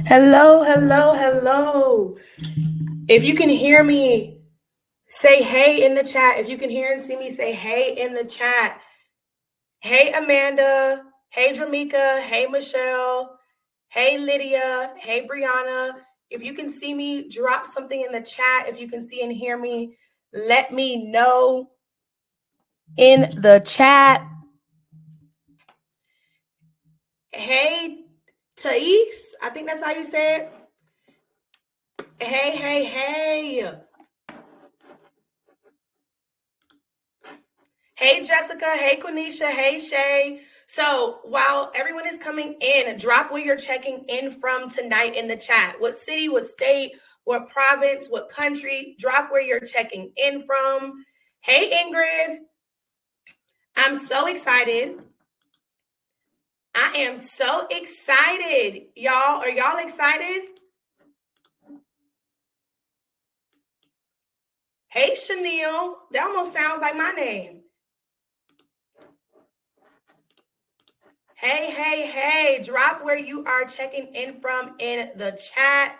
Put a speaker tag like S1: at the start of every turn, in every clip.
S1: Hello, hello, hello. If you can hear me, say hey in the chat. If you can hear and see me, say hey in the chat. Hey, Amanda. Hey, Dramika. Hey, Michelle. Hey, Lydia. Hey, Brianna. If you can see me, drop something in the chat. If you can see and hear me, let me know in the chat. Hey, Thais. I think that's how you say it. Hey, hey, hey. Hey, Jessica. Hey, Quenisha. Hey, Shay. So while everyone is coming in, drop where you're checking in from tonight in the chat. What city, what state, what province, what country. Drop where you're checking in from. Hey, Ingrid. I'm so excited. I am so excited. Y'all, are y'all excited? Hey, Chanel. That almost sounds like my name. Hey, hey, hey. Drop where you are checking in from in the chat.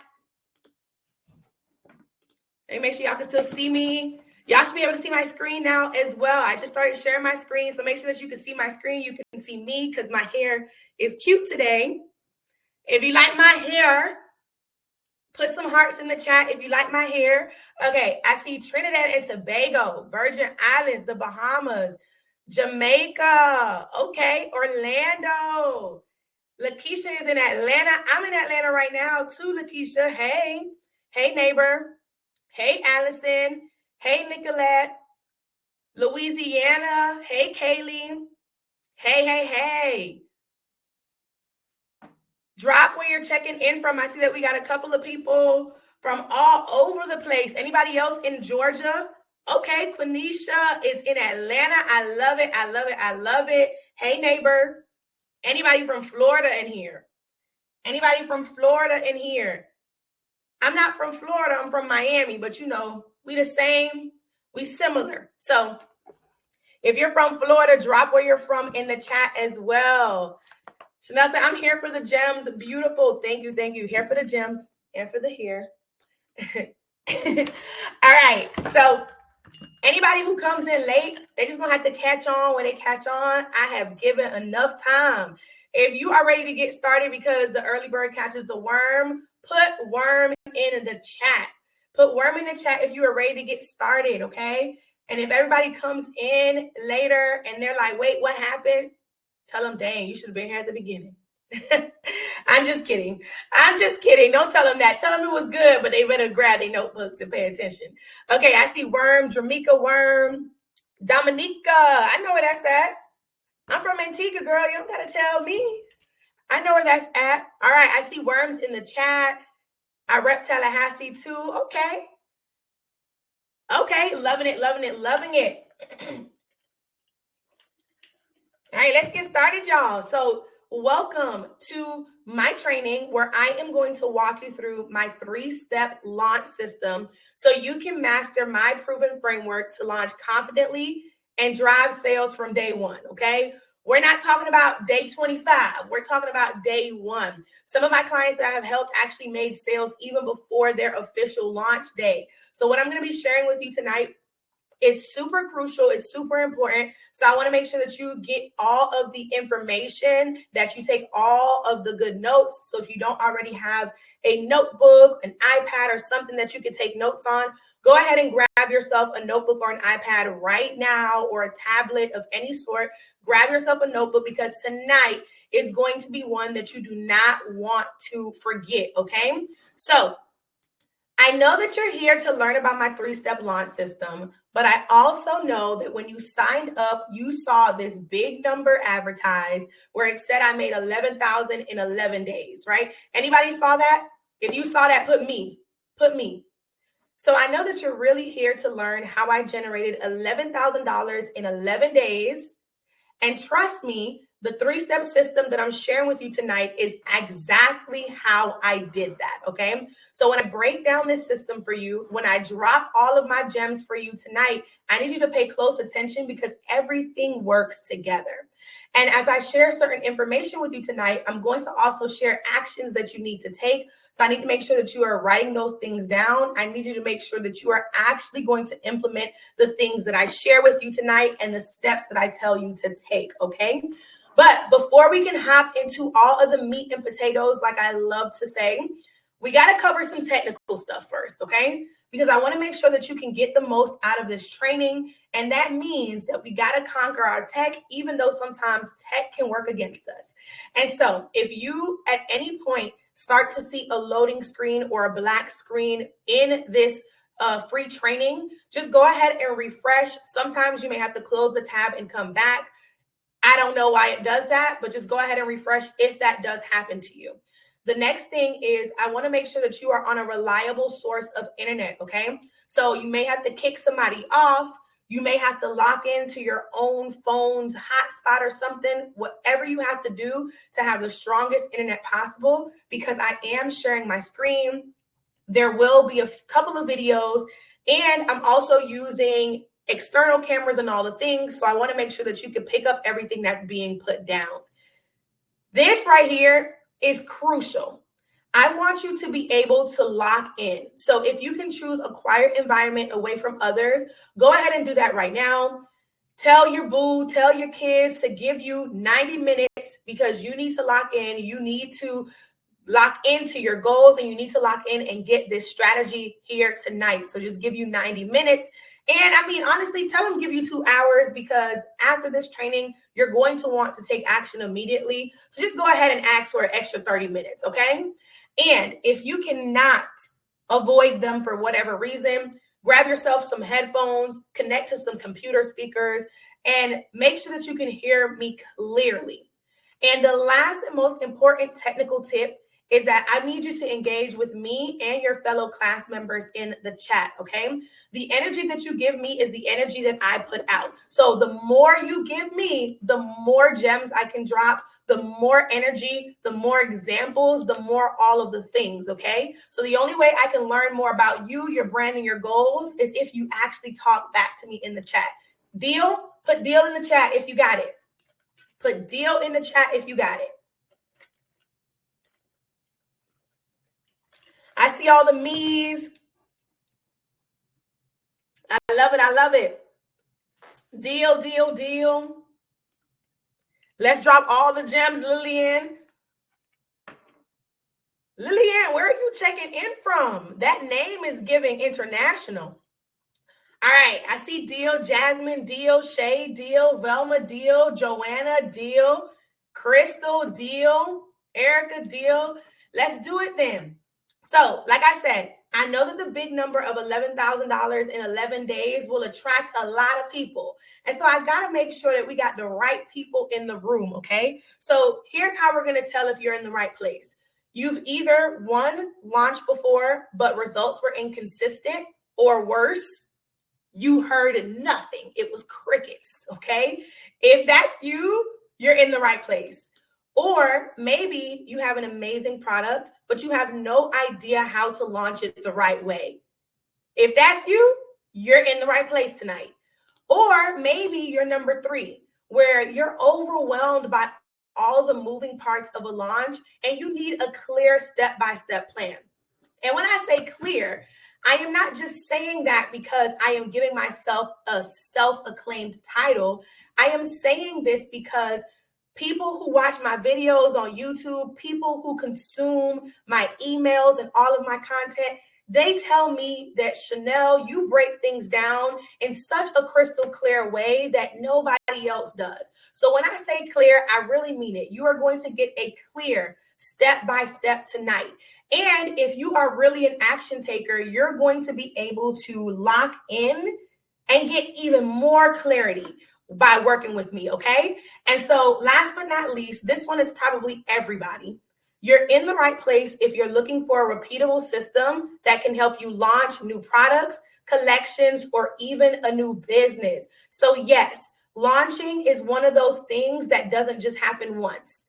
S1: And make sure y'all can still see me. Y'all should be able to see my screen now as well. I just started sharing my screen, so make sure that you can see my screen. You can see me because my hair is cute today. If you like my hair, put some hearts in the chat if you like my hair. Okay, I see Trinidad and Tobago, Virgin Islands, the Bahamas, Jamaica. Okay, Orlando. Lakeisha is in Atlanta. I'm in Atlanta right now too, Lakeisha. Hey. Hey, neighbor. Hey, Allison. Hey, Nicolette. Louisiana. Hey, Kaylee. Hey, hey, hey. Drop where you're checking in from. I see that we got a couple of people from all over the place. Anybody else in Georgia? Okay, Quenisha is in Atlanta. I love it. I love it. I love it. Hey, neighbor. Anybody from Florida in here? Anybody from Florida in here? I'm not from Florida. I'm from Miami, but you know, we the same. We similar. So if you're from Florida, drop where you're from in the chat as well. Chanel said, I'm here for the gems. Beautiful. Thank you. Thank you. Here for the gems and for the hair. All right. So anybody who comes in late, they just going to have to catch on when they catch on. I have given enough time. If you are ready to get started because the early bird catches the worm, put worm in the chat. Put worm in the chat if you are ready to get started, okay? And if everybody comes in later and they're like, wait, what happened? Tell them, dang, you should have been here at the beginning. I'm just kidding. I'm just kidding. Don't tell them that. Tell them it was good, but they better grab their notebooks and pay attention. Okay, I see Worm, Dramika Worm, Dominica. I know where that's at. I'm from Antigua, girl. You don't got to tell me. I know where that's at. All right, I see Worms in the chat. I rep Tallahassee too. Okay. Okay, loving it, loving it, loving it. All right, let's get started, y'all. So welcome to my training where I am going to walk you through my 3-step launch system so you can master my proven framework to launch confidently and drive sales from day one, okay? We're not talking about day 25. We're talking about day one. Some of my clients that I have helped actually made sales even before their official launch day. So what I'm going to be sharing with you tonight is super crucial. It's super important. So I want to make sure that you get all of the information, that you take all of the good notes. So if you don't already have a notebook, an iPad, or something that you can take notes on, go ahead and grab yourself a notebook or an iPad right now, or a tablet of any sort. Grab yourself a notebook because tonight is going to be one that you do not want to forget, okay? So I know that you're here to learn about my 3-step launch system, but I also know that when you signed up, you saw this big number advertised where it said I made $11,000 in 11 days, right? Anybody saw that? If you saw that, put me. So I know that you're really here to learn how I generated $11,000 in 11 days. And trust me, the 3-step system that I'm sharing with you tonight is exactly how I did that, okay? So when I break down this system for you, when I drop all of my gems for you tonight, I need you to pay close attention because everything works together. And as I share certain information with you tonight, I'm going to also share actions that you need to take. So I need to make sure that you are writing those things down. I need you to make sure that you are actually going to implement the things that I share with you tonight and the steps that I tell you to take, okay? But before we can hop into all of the meat and potatoes, like I love to say, we got to cover some technical stuff first, okay? Because I want to make sure that you can get the most out of this training. And that means that we got to conquer our tech, even though sometimes tech can work against us. And so if you at any point start to see a loading screen or a black screen in this free training, just go ahead and refresh. Sometimes you may have to close the tab and come back. I don't know why it does that, but just go ahead and refresh if that does happen to you. The next thing is I want to make sure that you are on a reliable source of internet, okay? So you may have to kick somebody off. You may have to lock into your own phone's hotspot or something, whatever you have to do to have the strongest internet possible, because I am sharing my screen. There will be a couple of videos, and I'm also using external cameras and all the things. So I want to make sure that you can pick up everything that's being put down. This right here is crucial. I want you to be able to lock in. So if you can choose a quiet environment away from others, go ahead and do that right now. Tell your boo, tell your kids to give you 90 minutes because you need to lock in. You need to lock into your goals and you need to lock in and get this strategy here tonight. So just give you 90 minutes. And I mean, honestly, tell them give you 2 hours because after this training, you're going to want to take action immediately. So just go ahead and ask for an extra 30 minutes, okay? And if you cannot avoid them for whatever reason, grab yourself some headphones, connect to some computer speakers, and make sure that you can hear me clearly. And the last and most important technical tip is that I need you to engage with me and your fellow class members in the chat, okay? The energy that you give me is the energy that I put out. So the more you give me, the more gems I can drop, the more energy, the more examples, the more all of the things, okay? So the only way I can learn more about you, your brand, and your goals is if you actually talk back to me in the chat. Deal? Put deal in the chat if you got it. Put deal in the chat if you got it. I see all the me's. I love it. I love it. Deal, deal, deal. Let's drop all the gems, Lillian. Lillian, where are you checking in from? That name is giving international. All right. I see Deal, Jasmine, Deal, Shay, Deal, Velma, Deal, Joanna, Deal, Crystal, Deal, Erica, Deal. Let's do it then. So, like I said, I know that the big number of $11,000 in 11 days will attract a lot of people. And so I got to make sure that we got the right people in the room, okay? So here's how we're going to tell if you're in the right place. You've either, one, launched before, but results were inconsistent, or worse, you heard nothing. It was crickets, okay? If that's you, you're in the right place. Or maybe you have an amazing product, but you have no idea how to launch it the right way. If that's you, you're in the right place tonight. Or maybe you're number 3, where you're overwhelmed by all the moving parts of a launch and you need a clear step-by-step plan. And when I say clear, I am not just saying that because I am giving myself a self-acclaimed title. I am saying this because people who watch my videos on YouTube, people who consume my emails and all of my content, they tell me that, Chanel, you break things down in such a crystal clear way that nobody else does. So when I say clear, I really mean it. You are going to get a clear step-by-step tonight. And if you are really an action taker, you're going to be able to lock in and get even more clarity by working with me, okay? And so last but not least, this one is probably everybody. You're in the right place if you're looking for a repeatable system that can help you launch new products, collections, or even a new business. So yes, launching is one of those things that doesn't just happen once,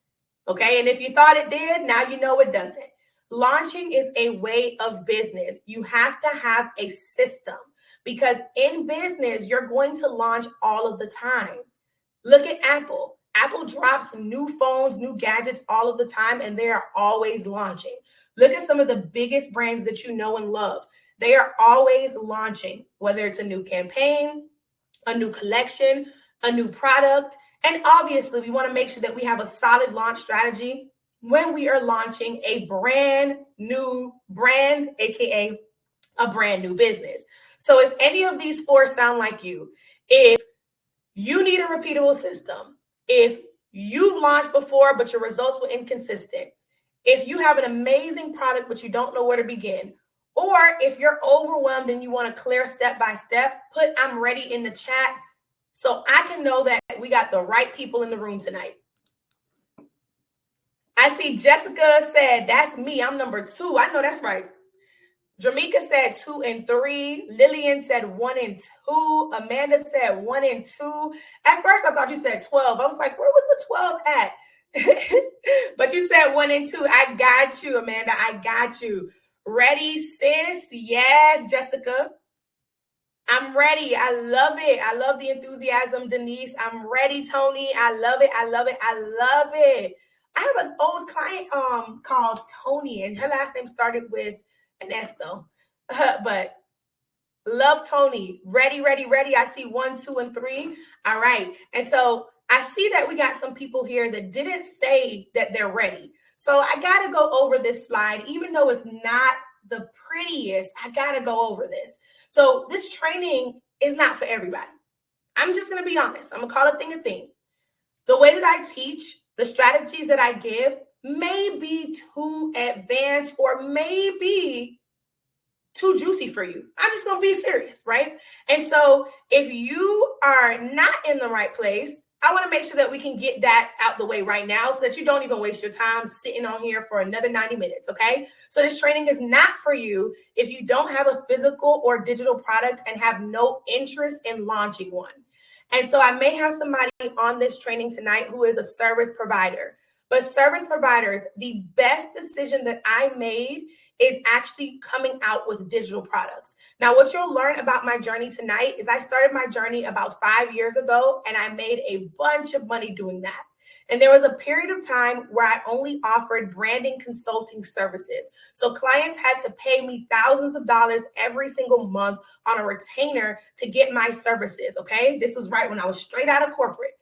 S1: okay? And if you thought it did, now you know it doesn't. Launching is a way of business. You have to have a system. Because in business, you're going to launch all of the time. Look at Apple. Apple drops new phones, new gadgets all of the time, and they are always launching. Look at some of the biggest brands that you know and love. They are always launching, whether it's a new campaign, a new collection, a new product. And obviously, we want to make sure that we have a solid launch strategy when we are launching a brand new brand, aka a brand new business. So if any of these four sound like you, if you need a repeatable system, if you've launched before but your results were inconsistent, if you have an amazing product but you don't know where to begin, or if you're overwhelmed and you want a clear step by step, put "I'm ready" in the chat so I can know that we got the right people in the room tonight. I see Jessica said, "That's me. I'm number 2." I know that's right. Jamaica said 2 and 3. Lillian said 1 and 2. Amanda said 1 and 2. At first, I thought you said 12. I was like, where was the 12 at? But you said 1 and 2. I got you, Amanda. I got you. Ready, sis? Yes, Jessica. I'm ready. I love it. I love the enthusiasm, Denise. I'm ready, Tony. I love it. I love it. I love it. I have an old client called Tony, and her last name started with an S though. But love Tony. Ready, ready, ready. I see 1, 2, and 3. All right. And so I see that we got some people here that didn't say that they're ready. So I got to go over this slide, even though it's not the prettiest. I got to go over this. So this training is not for everybody. I'm just going to be honest. I'm going to call it thing a thing. The way that I teach, the strategies that I give may be too advanced or maybe too juicy for you. I'm just going to be serious, right? And so if you are not in the right place, I want to make sure that we can get that out the way right now so that you don't even waste your time sitting on here for another 90 minutes, okay? So this training is not for you if you don't have a physical or digital product and have no interest in launching one. And so I may have somebody on this training tonight who is a service provider. But service providers, the best decision that I made is actually coming out with digital products. Now, what you'll learn about my journey tonight is I started my journey about 5 years ago, and I made a bunch of money doing that. And there was a period of time where I only offered branding consulting services. So clients had to pay me thousands of dollars every single month on a retainer to get my services, okay? This was right when I was straight out of corporate.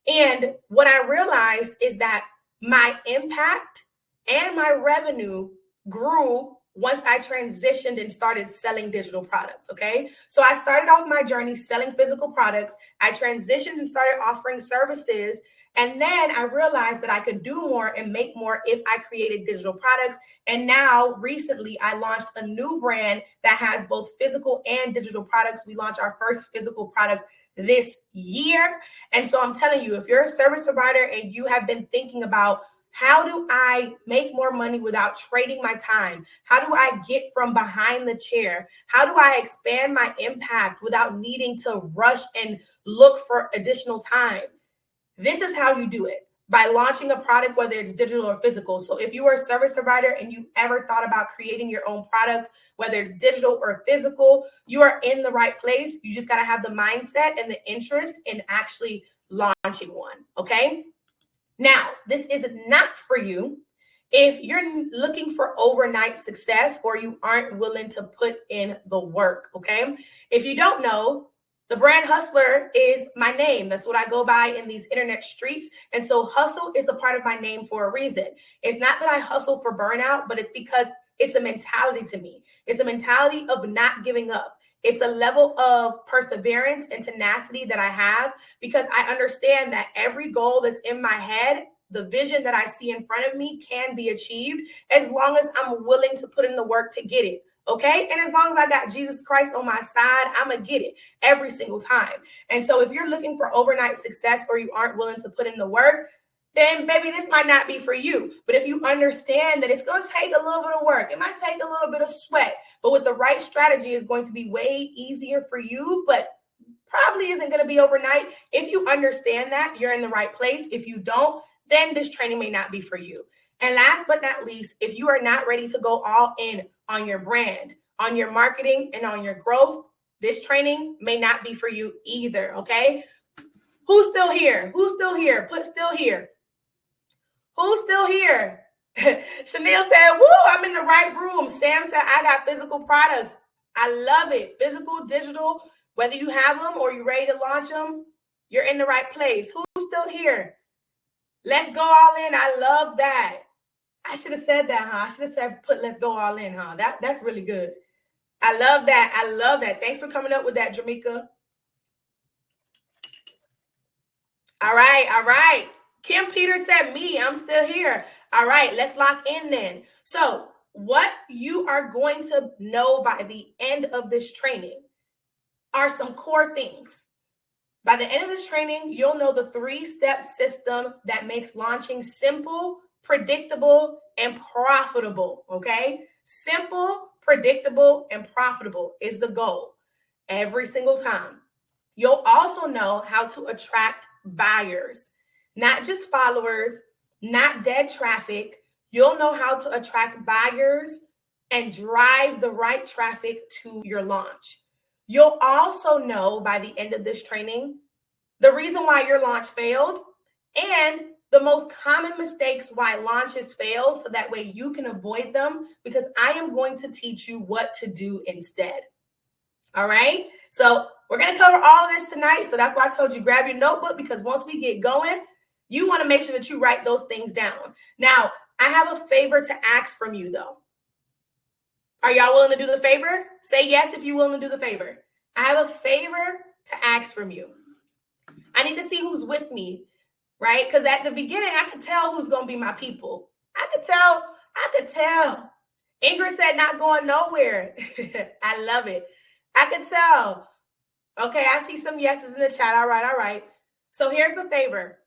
S1: And what I realized is that my impact and my revenue grew once I transitioned and started selling digital products, okay? So I started off my journey selling physical products. I transitioned and started offering services. And then I realized that I could do more and make more if I created digital products. And now recently I launched a new brand that has both physical and digital products. We launched our first physical product this year. And so I'm telling you, if you're a service provider and you have been thinking about how do I make more money without trading my time? How do I get from behind the chair? How do I expand my impact without needing to rush and look for additional time? This is how you do it, by launching a product, whether it's digital or physical. So if you are a service provider and you ever thought about creating your own product, whether it's digital or physical, you are in the right place. You just got to have the mindset and the interest in actually launching one, okay? Now, this is not for you if you're looking for overnight success or you aren't willing to put in the work, okay? If you don't know, the brand hustler is my name. That's what I go by in these internet streets. And so hustle is a part of my name for a reason. It's not that I hustle for burnout, but it's because it's a mentality to me. It's a mentality of not giving up. It's a level of perseverance and tenacity that I have because I understand that every goal that's in my head, the vision that I see in front of me can be achieved as long as I'm willing to put in the work to get it. Okay. And as long as I got Jesus Christ on my side, I'm going to get it every single time. And so if you're looking for overnight success or you aren't willing to put in the work, then baby, this might not be for you. But if you understand that it's going to take a little bit of work, it might take a little bit of sweat, but with the right strategy, it's going to be way easier for you, but probably isn't going to be overnight. If you understand that, you're in the right place. If you don't, then this training may not be for you. And last but not least, if you are not ready to go all in on your brand, on your marketing, and on your growth, this training may not be for you either, okay? Who's still here? Who's still here? Put still here. Who's still here? Chanel said, woo, I'm in the right room. Sam said, I got physical products. I love it. Physical, digital, whether you have them or you're ready to launch them, you're in the right place. Who's still here? Let's go all in. I love that. I should have said that, huh? I should have said, let's go all in, huh? That's really good. I love that. I love that. Thanks for coming up with that, Jamaica. All right. All right. Kim Peters said me. I'm still here. All right. Let's lock in then. So what you are going to know by the end of this training are some core things. By the end of this training, you'll know the 3-step system that makes launching simple, predictable, and profitable, okay? Simple, predictable, and profitable is the goal every single time. You'll also know how to attract buyers, not just followers, not dead traffic. You'll know how to attract buyers and drive the right traffic to your launch. You'll also know by the end of this training the reason why your launch failed and the most common mistakes why launches fail, so that way you can avoid them, because I am going to teach you what to do instead. All right? So we're going to cover all of this tonight. So that's why I told you grab your notebook, because once we get going, you want to make sure that you write those things down. Now, I have a favor to ask from you, though. Are y'all willing to do the favor? Say yes if you're willing to do the favor. I have a favor to ask from you. I need to see who's with me, right? Because at the beginning, I could tell who's going to be my people. I could tell. Ingrid said not going nowhere. I love it. I could tell. Okay, I see some yeses in the chat. All right. So here's the favor.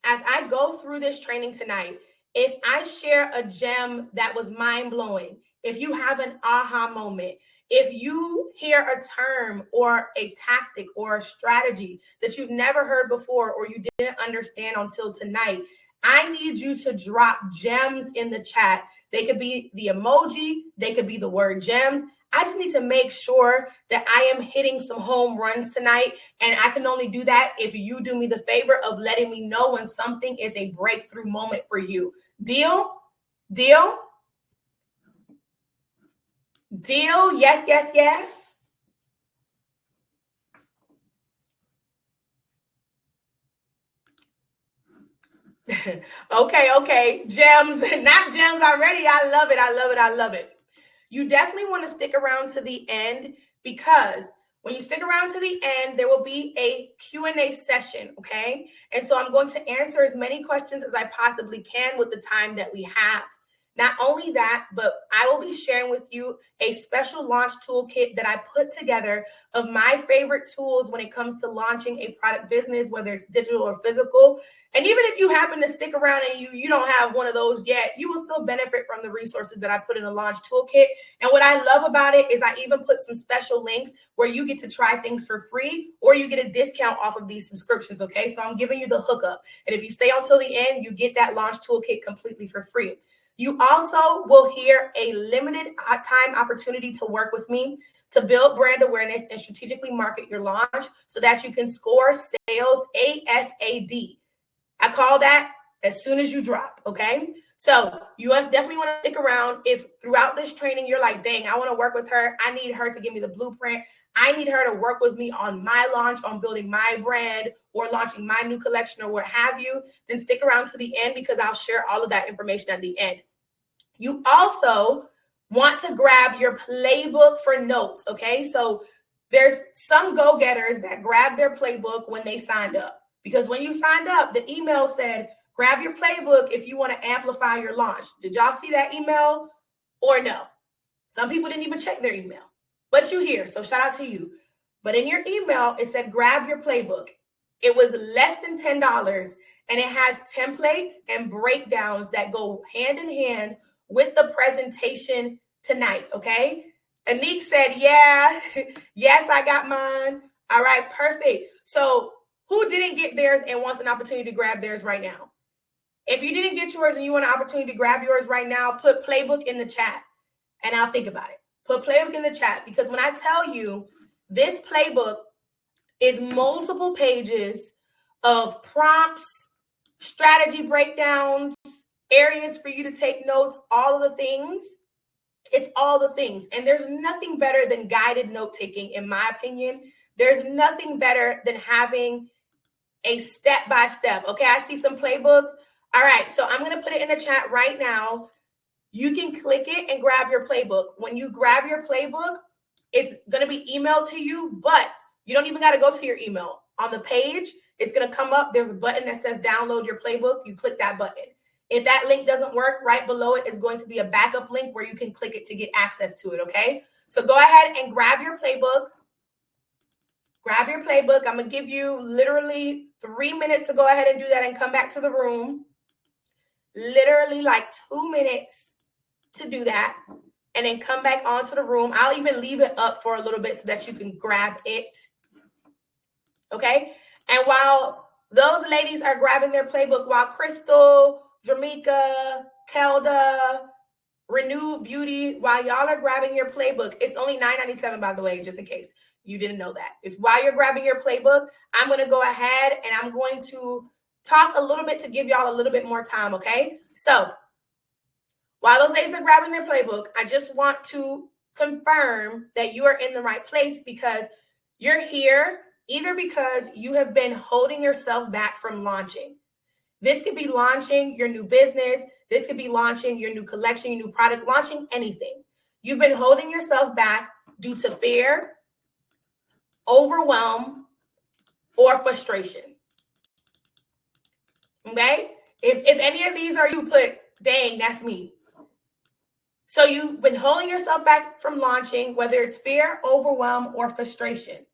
S1: As I go through this training tonight, if I share a gem that was mind-blowing, if you have an aha moment, if you hear a term or a tactic or a strategy that you've never heard before or you didn't understand until tonight, I need you to drop gems in the chat. They could be the emoji, they could be the word gems. I just need to make sure that I am hitting some home runs tonight. And I can only do that if you do me the favor of letting me know when something is a breakthrough moment for you. Deal? Deal? Deal? Yes, yes, yes. Okay. Gems, not gems already. I love it. You definitely want to stick around to the end, because when you stick around to the end, there will be a Q&A session, okay? And so I'm going to answer as many questions as I possibly can with the time that we have. Not only that, but I will be sharing with you a special launch toolkit that I put together of my favorite tools when it comes to launching a product business, whether it's digital or physical. And even if you happen to stick around and you don't have one of those yet, you will still benefit from the resources that I put in the launch toolkit. And what I love about it is I even put some special links where you get to try things for free, or you get a discount off of these subscriptions, okay? So I'm giving you the hookup. And if you stay until the end, you get that launch toolkit completely for free. You also will hear a limited time opportunity to work with me to build brand awareness and strategically market your launch so that you can score sales ASAP. I call that as soon as you drop, okay? So you definitely want to stick around. If throughout this training you're like, dang, I want to work with her. I need her to give me the blueprint. I need her to work with me on my launch, on building my brand or launching my new collection or what have you, then stick around to the end, because I'll share all of that information at the end. You also want to grab your playbook for notes, okay? So there's some go-getters that grab their playbook when they signed up, because when you signed up, the email said, grab your playbook if you want to amplify your launch. Did y'all see that email or no? Some people didn't even check their email, but you here, so shout out to you. But in your email, it said, grab your playbook. It was less than $10, and it has templates and breakdowns that go hand in hand with the presentation tonight, okay? Anik said, yeah, yes, I got mine. All right, perfect. So who didn't get theirs and wants an opportunity to grab theirs right now? If you didn't get yours and you want an opportunity to grab yours right now, put playbook in the chat and I'll think about it. Put playbook in the chat, because when I tell you this playbook is multiple pages of prompts, strategy breakdowns, areas for you to take notes, all of the things. It's all the things. And there's nothing better than guided note taking, in my opinion. There's nothing better than having a step-by-step. Okay, I see some playbooks. All right, so I'm going to put it in the chat right now. You can click it and grab your playbook. When you grab your playbook, it's going to be emailed to you, but you don't even got to go to your email. On the page, it's going to come up. There's a button that says download your playbook. You click that button. If that link doesn't work, right below it is going to be a backup link where you can click it to get access to it, okay? So go ahead and grab your playbook. Grab your playbook. I'm going to give you literally 3 minutes to go ahead and do that and come back to the room. Literally like 2 minutes to do that. And then come back onto the room. I'll even leave it up for a little bit so that you can grab it. Okay? And while those ladies are grabbing their playbook, while Crystal, Jamaica, Kelda, Renewed Beauty, while y'all are grabbing your playbook, it's only $9.97, by the way, just in case you didn't know that. If while you're grabbing your playbook, I'm going to go ahead and I'm going to talk a little bit to give y'all a little bit more time, okay? So while those ladies are grabbing their playbook, I just want to confirm that you are in the right place, because you're here either because you have been holding yourself back from launching. This could be launching your new business. This could be launching your new collection, your new product, launching anything. You've been holding yourself back due to fear, overwhelm, or frustration. Okay? If any of these are you, put, dang, that's me. So you've been holding yourself back from launching, whether it's fear, overwhelm, or frustration.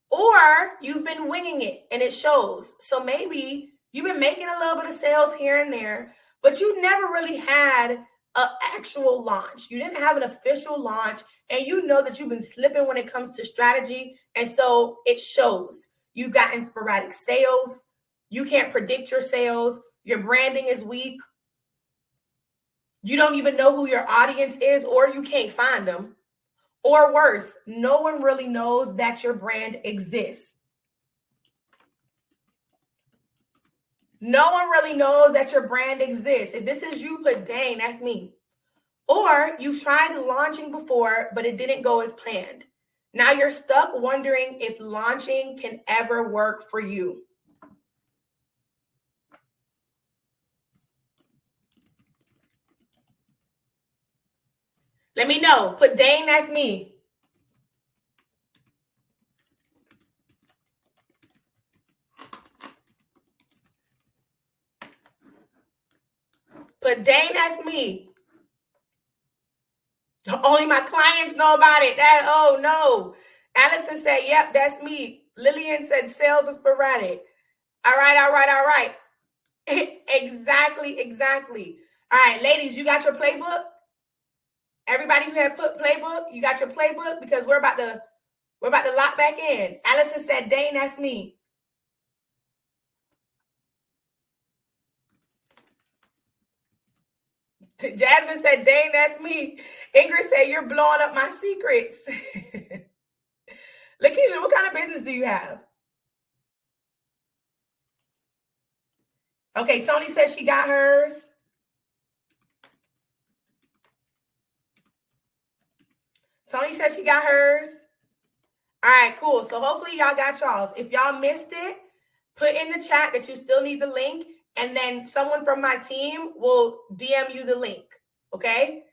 S1: Or you've been winging it and it shows. So maybe you've been making a little bit of sales here and there, but you never really had an actual launch. You didn't have an official launch, and you know that you've been slipping when it comes to strategy. And so it shows. You've gotten sporadic sales. You can't predict your sales. Your branding is weak. You don't even know who your audience is, or you can't find them. Or worse, no one really knows that your brand exists. No one really knows that your brand exists. If this is you, put, dang, that's me. Or you've tried launching before, but it didn't go as planned. Now you're stuck wondering if launching can ever work for you. Let me know. Put, dang, that's me. Put, dang, that's me. Only my clients know about it. Oh, no. Allison said, yep, that's me. Lillian said, sales is sporadic. All right. Exactly. All right, ladies, you got your playbook? Everybody who had put playbook, you got your playbook? Because we're about to lock back in. Allison said, dang, that's me. Jasmine said, dang, that's me. Ingrid said, you're blowing up my secrets. Lakeisha, what kind of business do you have? Okay, Tony said she got hers. Tony said she got hers. All right, cool. So hopefully y'all got y'all's. If y'all missed it, put in the chat that you still need the link, and then someone from my team will DM you the link, okay?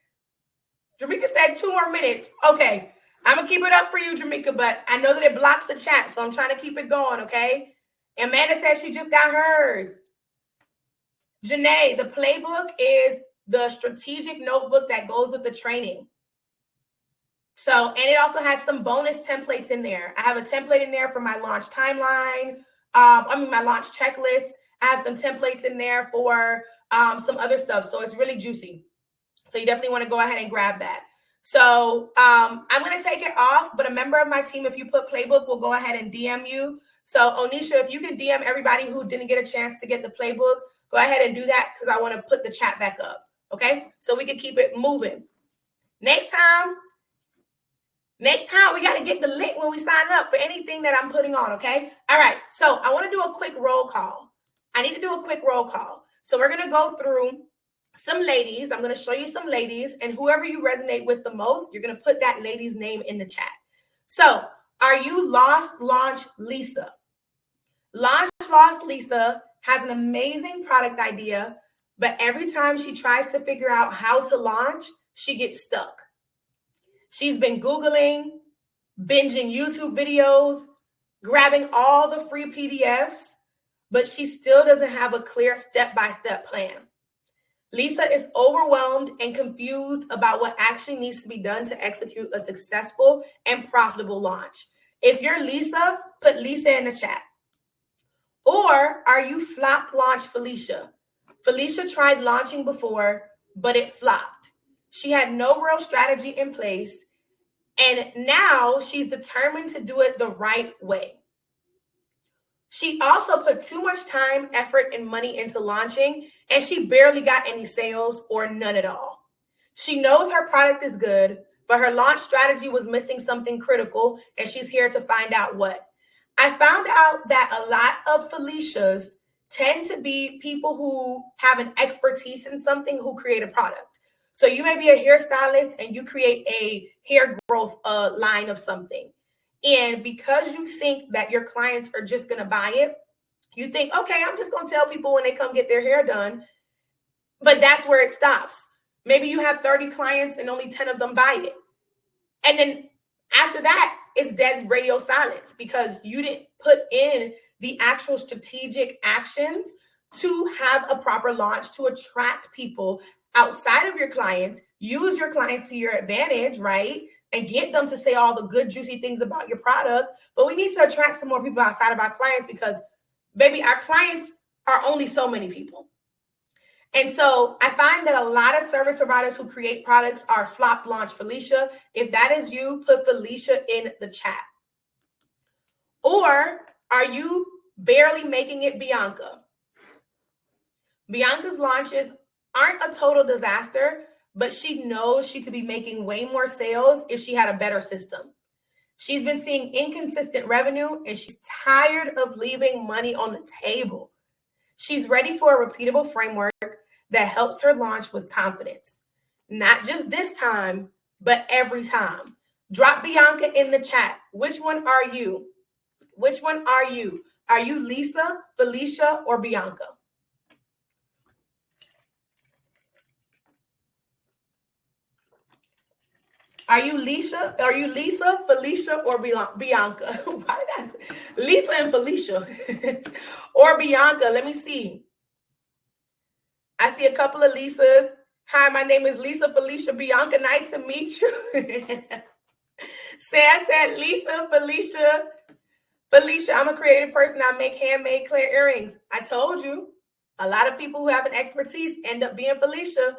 S1: Jamaica said 2 more minutes. Okay, I'm going to keep it up for you, Jamaica, but I know that it blocks the chat, so I'm trying to keep it going, okay? Amanda said she just got hers. Janae, the playbook is the strategic notebook that goes with the training. So, and it also has some bonus templates in there. I have a template in there for my launch timeline. My launch checklist. I have some templates in there for some other stuff. So it's really juicy. So you definitely want to go ahead and grab that. So I'm going to take it off, but a member of my team, if you put playbook, will go ahead and DM you. So Onisha, if you can DM everybody who didn't get a chance to get the playbook, go ahead and do that, because I want to put the chat back up. Okay. So we can keep it moving. Next time, Next time, we got to get the link when we sign up for anything that I'm putting on, okay? All right, so I want to do a quick roll call. I need to do a quick roll call. So we're going to go through some ladies. I'm going to show you some ladies, and whoever you resonate with the most, you're going to put that lady's name in the chat. So are you Lost Launch Lisa? Launch Lost Lisa has an amazing product idea, but every time she tries to figure out how to launch, she gets stuck. She's been Googling, binging YouTube videos, grabbing all the free PDFs, but she still doesn't have a clear step-by-step plan. Lisa is overwhelmed and confused about what actually needs to be done to execute a successful and profitable launch. If you're Lisa, put Lisa in the chat. Or are you flop launch Felicia? Felicia tried launching before, but it flopped. She had no real strategy in place, and now she's determined to do it the right way. She also put too much time, effort, and money into launching, and she barely got any sales or none at all. She knows her product is good, but her launch strategy was missing something critical, and she's here to find out what. I found out that a lot of Felicias tend to be people who have an expertise in something who create a product. So you may be a hairstylist and you create a hair growth line of something. And because you think that your clients are just going to buy it, you think, okay, I'm just going to tell people when they come get their hair done. But that's where it stops. Maybe you have 30 clients and only 10 of them buy it. And then after that, it's dead radio silence because you didn't put in the actual strategic actions to have a proper launch to attract people outside of your clients, use your clients to your advantage, right? And get them to say all the good, juicy things about your product. But we need to attract some more people outside of our clients because, baby, our clients are only so many people. And so I find that a lot of service providers who create products are flop launch Felicia. If that is you, put Felicia in the chat. Or are you barely making it Bianca? Bianca's launches aren't a total disaster, but she knows she could be making way more sales if she had a better system. She's been seeing inconsistent revenue and she's tired of leaving money on the table. She's ready for a repeatable framework that helps her launch with confidence. Not just this time, but every time. Drop Bianca in the chat. Which one are you? Which one are you? Are you Lisa, Felicia, or Bianca? Are you Lisa? Are you Lisa, Felicia, or Bianca? Why did I say Lisa and Felicia? Or Bianca? Let me see. I see a couple of Lisas. Hi, my name is Lisa, Felicia, Bianca. Nice to meet you. I said Lisa, Felicia. Felicia, I'm a creative person. I make handmade clear earrings. I told you. A lot of people who have an expertise end up being Felicia.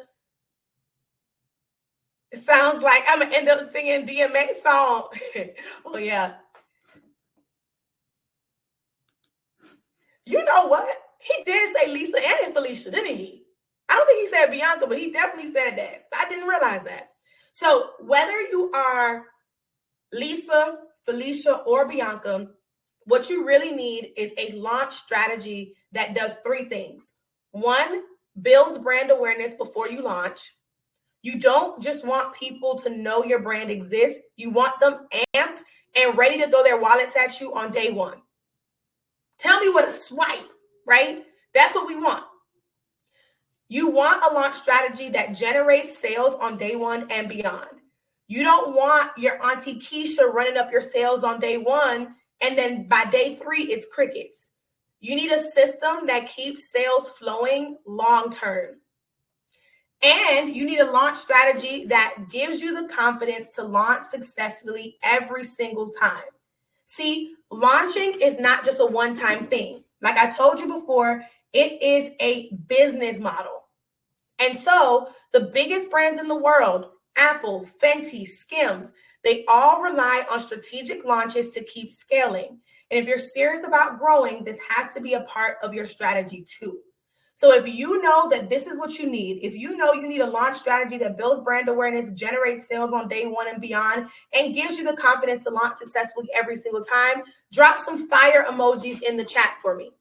S1: It sounds like I'm going to end up singing DMX song. Oh, yeah. You know what? He did say Lisa and Felicia, didn't he? I don't think he said Bianca, but he definitely said that. I didn't realize that. So whether you are Lisa, Felicia, or Bianca, what you really need is a launch strategy that does three things. One, builds brand awareness before you launch. You don't just want people to know your brand exists. You want them amped and ready to throw their wallets at you on day one. Tell me what a swipe, right? That's what we want. You want a launch strategy that generates sales on day one and beyond. You don't want your Auntie Keisha running up your sales on day one, and then by day three, it's crickets. You need a system that keeps sales flowing long term. And you need a launch strategy that gives you the confidence to launch successfully every single time. See, launching is not just a one-time thing. Like I told you before, it is a business model. And so the biggest brands in the world, Apple, Fenty, Skims, they all rely on strategic launches to keep scaling. And if you're serious about growing, this has to be a part of your strategy too. So if you know that this is what you need, if you know you need a launch strategy that builds brand awareness, generates sales on day one and beyond, and gives you the confidence to launch successfully every single time, drop some fire emojis in the chat for me.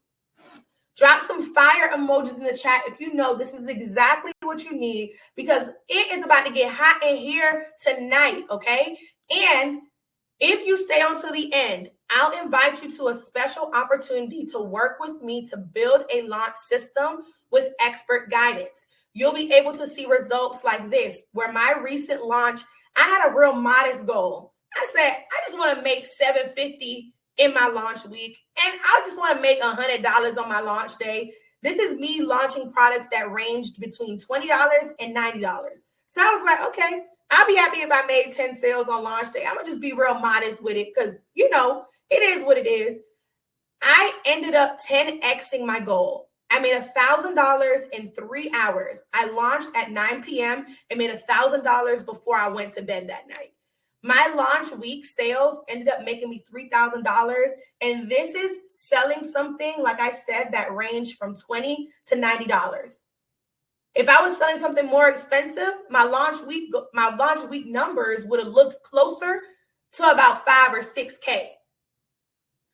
S1: Drop some fire emojis in the chat if you know this is exactly what you need, because it is about to get hot in here tonight, okay? And if you stay on to the end, I'll invite you to a special opportunity to work with me to build a launch system with expert guidance. You'll be able to see results like this, where my recent launch, I had a real modest goal. I said, I just want to make $750 in my launch week, and I just want to make $100 on my launch day. This is me launching products that ranged between $20 and $90. So I was like, okay, I'll be happy if I made 10 sales on launch day. I'm going to just be real modest with it because, you know, it is what it is. I ended up 10xing my goal. I made $1,000 in 3 hours. I launched at 9 p.m. and made $1,000 before I went to bed that night. My launch week sales ended up making me $3,000. And this is selling something, like I said, that ranged from $20 to $90. If I was selling something more expensive, my launch week numbers would have looked closer to about 5 or 6K.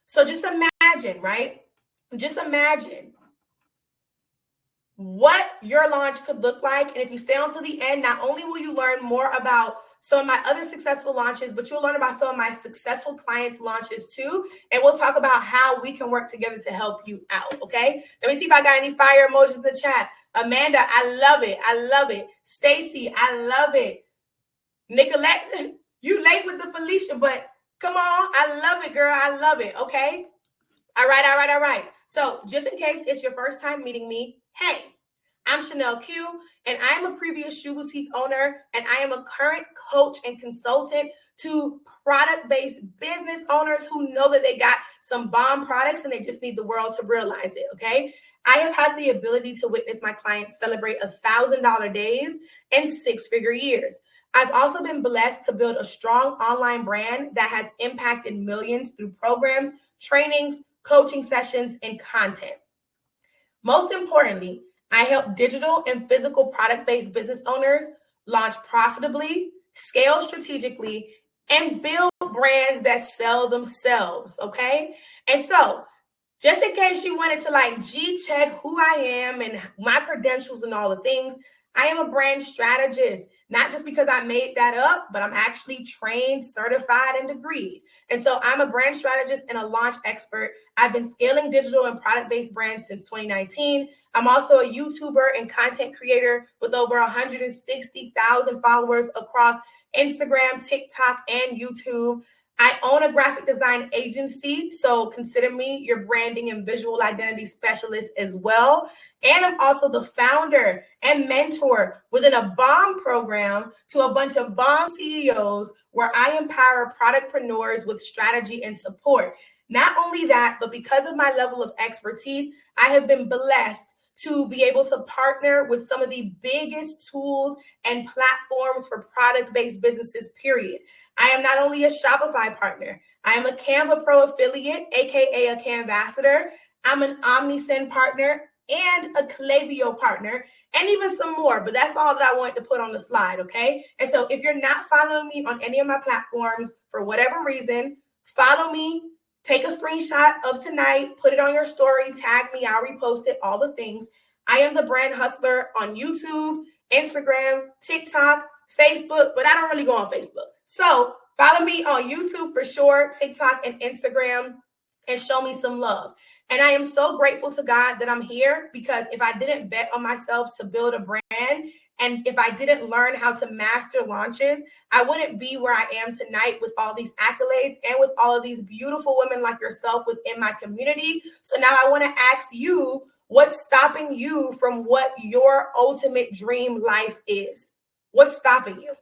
S1: So just imagine, right? Just imagine what your launch could look like. And if you stay on to the end, not only will you learn more about some of my other successful launches, but you'll learn about some of my successful clients' launches too. And we'll talk about how we can work together to help you out, okay? Let me see if I got any fire emojis in the chat. Amanda, I love it. I love it. Stacy, I love it. Nicolette, you late with the Felicia, but come on. I love it, girl. I love it, okay? All right. So just in case it's your first time meeting me, hey, I'm Chanel Q, and I am a previous shoe boutique owner, and I am a current coach and consultant to product-based business owners who know that they got some bomb products and they just need the world to realize it, okay? I have had the ability to witness my clients celebrate $1,000 days and 6-figure years. I've also been blessed to build a strong online brand that has impacted millions through programs, trainings, coaching sessions, and content. Most importantly, I help digital and physical product-based business owners launch profitably, scale strategically, and build brands that sell themselves, okay? And so, just in case you wanted to G-check who I am and my credentials and all the things, I am a brand strategist, not just because I made that up, but I'm actually trained, certified, and degreed. And so I'm a brand strategist and a launch expert. I've been scaling digital and product-based brands since 2019. I'm also a YouTuber and content creator with over 160,000 followers across Instagram, TikTok, and YouTube. I own a graphic design agency, so consider me your branding and visual identity specialist as well. And I'm also the founder and mentor within a bomb program to a bunch of bomb CEOs where I empower productpreneurs with strategy and support. Not only that, but because of my level of expertise, I have been blessed to be able to partner with some of the biggest tools and platforms for product-based businesses, period. I am not only a Shopify partner, I am a Canva Pro affiliate, aka a Canvassador. I'm an OmniSend partner and a Klaviyo partner, and even some more, but that's all that I wanted to put on the slide, okay? And so if you're not following me on any of my platforms for whatever reason, follow me, take a screenshot of tonight, put it on your story, tag me, I'll repost it, all the things. I am the Brand Hustler on YouTube, Instagram, TikTok, Facebook, but I don't really go on Facebook. So follow me on YouTube for sure, TikTok and Instagram, and show me some love. And I am so grateful to God that I'm here, because if I didn't bet on myself to build a brand, and if I didn't learn how to master launches, I wouldn't be where I am tonight with all these accolades and with all of these beautiful women like yourself within my community. So now I want to ask you, what's stopping you from what your ultimate dream life is? What's stopping you?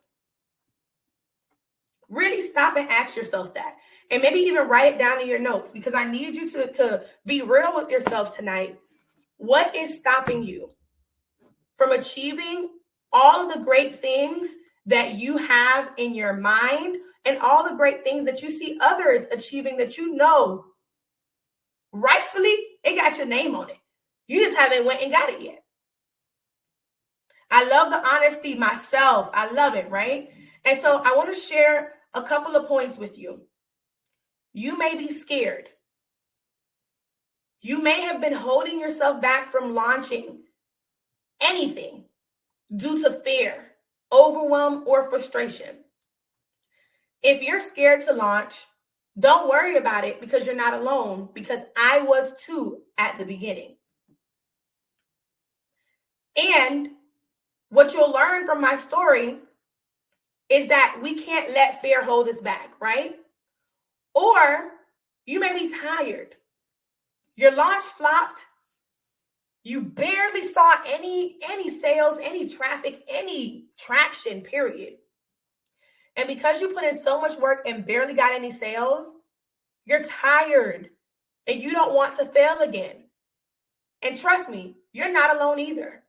S1: Really stop and ask yourself that. And maybe even write it down in your notes, because I need you to be real with yourself tonight. What is stopping you from achieving all of the great things that you have in your mind and all the great things that you see others achieving that you know rightfully it got your name on it? You just haven't went and got it yet. I love the honesty myself. I love it, right? And so I want to share a couple of points with you. You may be scared. You may have been holding yourself back from launching anything due to fear, overwhelm, or frustration. If you're scared to launch, don't worry about it because you're not alone, because I was too at the beginning. And what you'll learn from my story is that we can't let fear hold us back, right? Or you may be tired. Your launch flopped. You barely saw any sales, any traffic, any traction, period. And because you put in so much work and barely got any sales, you're tired and you don't want to fail again. And trust me, you're not alone either.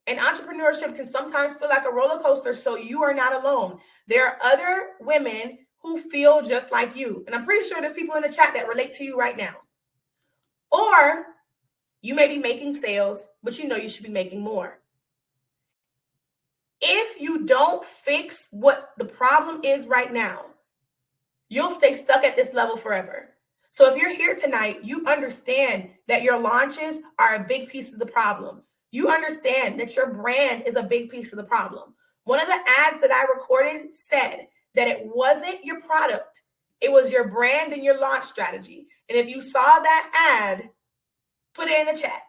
S1: And entrepreneurship can sometimes feel like a roller coaster, so you are not alone. There are other women who feel just like you. And I'm pretty sure there's people in the chat that relate to you right now. Or you may be making sales, but you know you should be making more. If you don't fix what the problem is right now, you'll stay stuck at this level forever. So if you're here tonight, you understand that your launches are a big piece of the problem. You understand that your brand is a big piece of the problem. One of the ads that I recorded said that it wasn't your product. It was your brand and your launch strategy. And if you saw that ad, put it in the chat.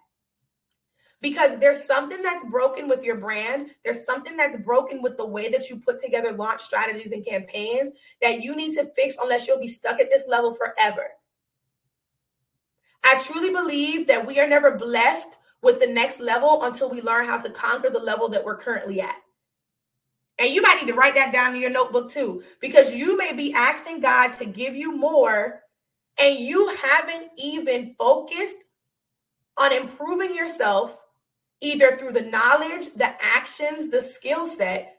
S1: Because there's something that's broken with your brand. There's something that's broken with the way that you put together launch strategies and campaigns that you need to fix, unless you'll be stuck at this level forever. I truly believe that we are never blessed with the next level until we learn how to conquer the level that we're currently at. And you might need to write that down in your notebook too, because you may be asking God to give you more and you haven't even focused on improving yourself, either through the knowledge, the actions, the skill set,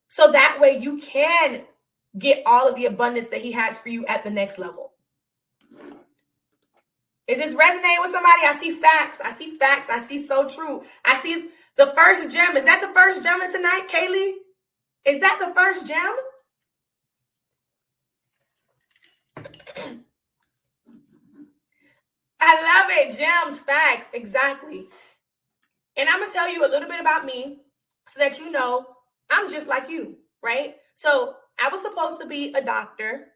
S1: so that way you can get all of the abundance that he has for you at the next level. Is this resonating with somebody? I see facts. I see facts. I see so true. I see the first gem. Is that the first gem of tonight, Kaylee? Is that the first gem? I love it. Gems, facts. Exactly. And I'm going to tell you a little bit about me so that you know I'm just like you, right? So I was supposed to be a doctor.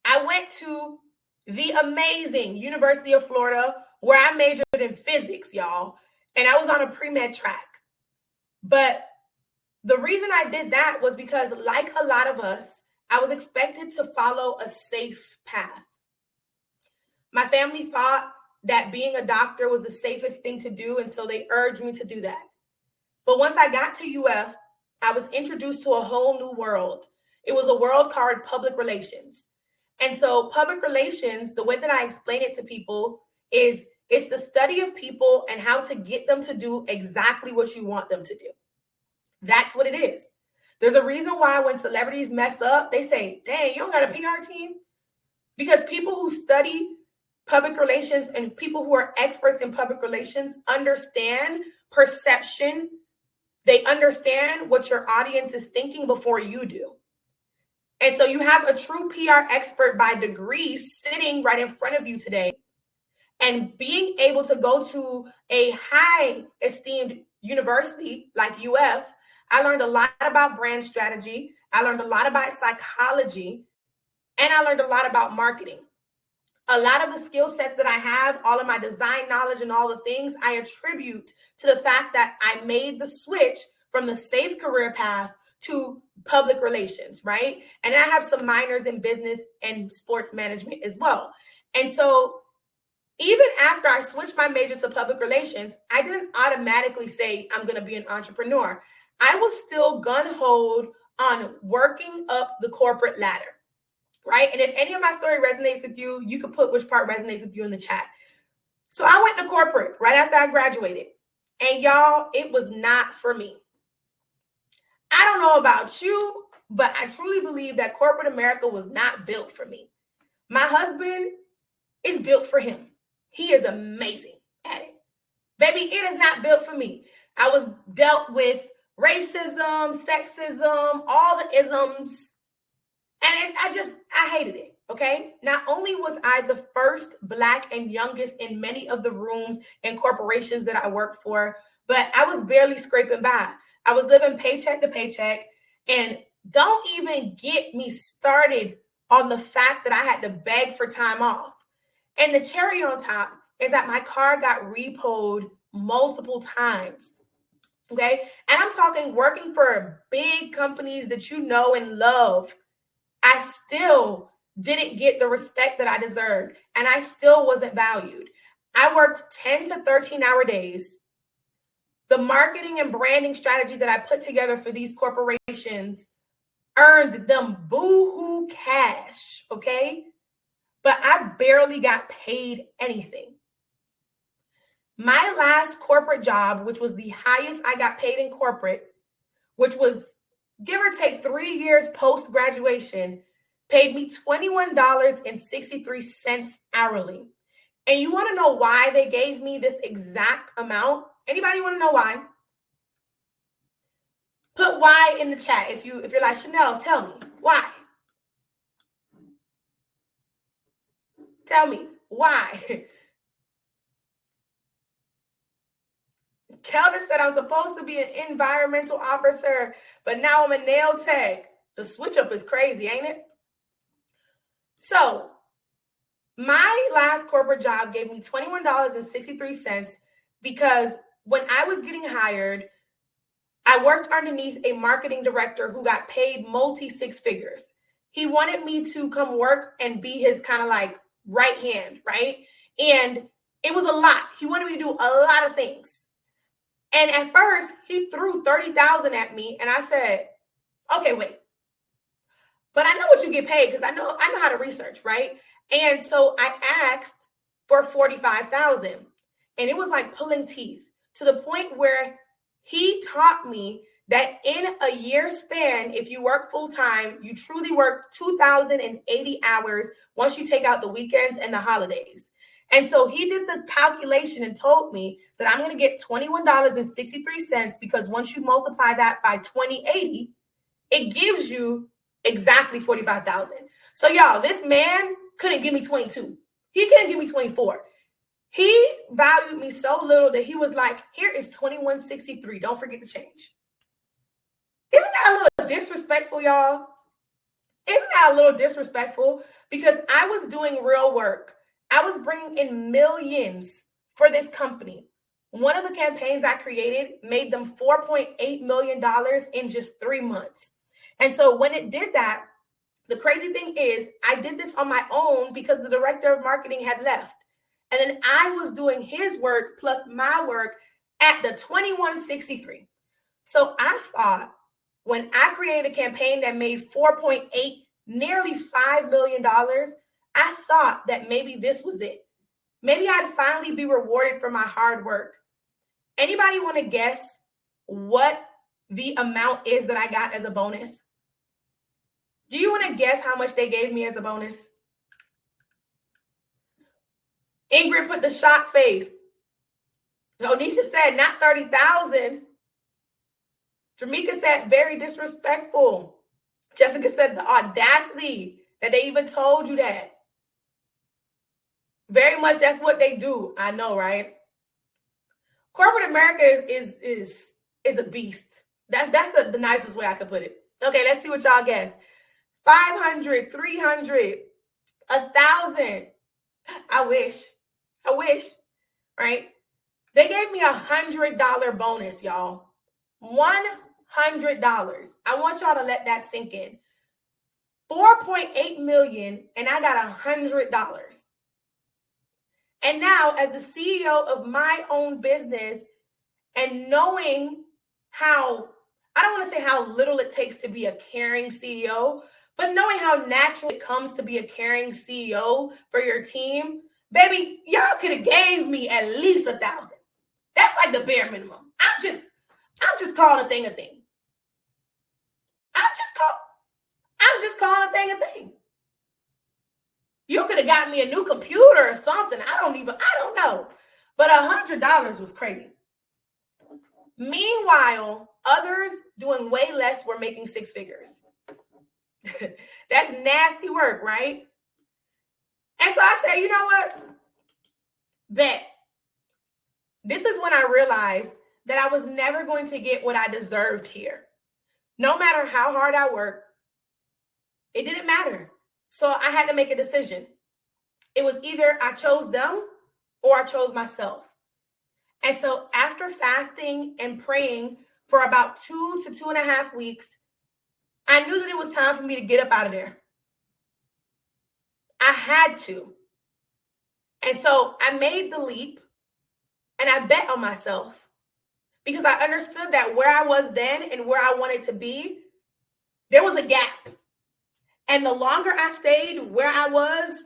S1: I went to the amazing University of Florida where I majored in physics, y'all. And I was on a pre-med track. But the reason I did that was because, like a lot of us, I was expected to follow a safe path. My family thought that being a doctor was the safest thing to do, and so they urged me to do that. But once I got to UF, I was introduced to a whole new world. It was a world called public relations. And so public relations, the way that I explain it to people is it's the study of people and how to get them to do exactly what you want them to do. That's what it is. There's a reason why when celebrities mess up, they say, dang, you don't got a PR team? Because people who study public relations and people who are experts in public relations understand perception. They understand what your audience is thinking before you do. And so you have a true PR expert by degree sitting right in front of you today. And being able to go to a high esteemed university like UF, I learned a lot about brand strategy. I learned a lot about psychology, and I learned a lot about marketing. A lot of the skill sets that I have, all of my design knowledge and all the things, I attribute to the fact that I made the switch from the safe career path to public relations, right? And I have some minors in business and sports management as well. And so even after I switched my major to public relations, I didn't automatically say I'm going to be an entrepreneur. I was still gun-ho on working up the corporate ladder, right? And if any of my story resonates with you, you can put which part resonates with you in the chat. So I went to corporate right after I graduated. And y'all, it was not for me. I don't know about you, but I truly believe that corporate America was not built for me. My husband is built for him. He is amazing at it. Baby, it is not built for me. I was dealt with racism, sexism, all the isms. And I hated it. Okay. Not only was I the first Black and youngest in many of the rooms and corporations that I worked for, but I was barely scraping by. I was living paycheck to paycheck. And don't even get me started on the fact that I had to beg for time off. And the cherry on top is that my car got repoed multiple times. Okay. And I'm talking working for big companies that you know and love. I still didn't get the respect that I deserved, and I still wasn't valued. I worked 10 to 13-hour days. The marketing and branding strategy that I put together for these corporations earned them boo-hoo cash, okay? But I barely got paid anything. My last corporate job, which was the highest I got paid in corporate, which was give or take 3 years post-graduation, paid me $21.63 hourly. And you want to know why they gave me this exact amount? Anybody want to know why? Put why in the chat if you're like, Chanel, tell me why. Tell me why. Kelvin said I'm supposed to be an environmental officer, but now I'm a nail tech. The switch up is crazy, ain't it? So my last corporate job gave me $21.63 because when I was getting hired, I worked underneath a marketing director who got paid multi-six figures. He wanted me to come work and be his kind of like right hand, right? And it was a lot. He wanted me to do a lot of things. And at first, he threw $30,000 at me, and I said, okay, wait. But I know what you get paid because I know how to research, right? And so I asked for $45,000, and it was like pulling teeth to the point where he taught me that in a year span, if you work full time, you truly work 2,080 hours once you take out the weekends and the holidays. And so he did the calculation and told me that I'm going to get $21.63 because once you multiply that by 2080, it gives you exactly 45,000. So y'all, this man couldn't give me 22. He couldn't give me 24. He valued me so little that he was like, here is 2163. Don't forget to change. Isn't that a little disrespectful, y'all? Isn't that a little disrespectful? Because I was doing real work. I was bringing in millions for this company. One of the campaigns I created made them $4.8 million in just 3 months. And so when it did that, the crazy thing is I did this on my own because the director of marketing had left. And then I was doing his work plus my work at the 2163. So I thought when I created a campaign that made 4.8, nearly $5 million, I thought that maybe this was it. Maybe I'd finally be rewarded for my hard work. Anybody want to guess what the amount is that I got as a bonus? Do you want to guess how much they gave me as a bonus? Ingrid put the shock face. Onisha said not 30,000. Jamaica said very disrespectful. Jessica said the audacity that they even told you that. Very much that's what they do. I know, right? Corporate America is a beast. That's the nicest way I could put it. Okay, let's see what y'all guess. 500, 300, 1,000. I wish, right? They gave me $100 bonus, y'all. $100. I want y'all to let that sink in. 4.8 million, and I got $100. And now, as the CEO of my own business, and knowing how, I don't want to say how little it takes to be a caring CEO, but knowing how natural it comes to be a caring CEO for your team, baby, y'all could have gave me at least 1,000. That's like the bare minimum. I'm just calling a thing a thing. I'm just calling a thing a thing. You could have got me a new computer or something. I don't know. But $100 was crazy. Meanwhile, others doing way less were making six figures. That's nasty work, right? And so I said, you know what? Bet. This is when I realized that I was never going to get what I deserved here. No matter how hard I worked, it didn't matter. So I had to make a decision. It was either I chose them or I chose myself. And so after fasting and praying for about 2 to 2.5 weeks, I knew that it was time for me to get up out of there. I had to. And so I made the leap and I bet on myself because I understood that where I was then and where I wanted to be, there was a gap. And the longer I stayed where I was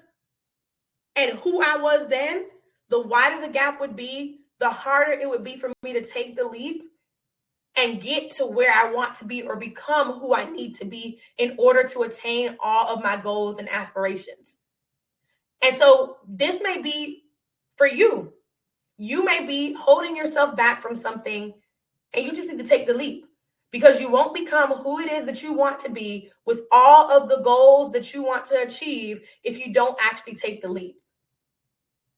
S1: and who I was then, the wider the gap would be, the harder it would be for me to take the leap and get to where I want to be or become who I need to be in order to attain all of my goals and aspirations. And so this may be for you. You may be holding yourself back from something and you just need to take the leap because you won't become who it is that you want to be with all of the goals that you want to achieve if you don't actually take the leap.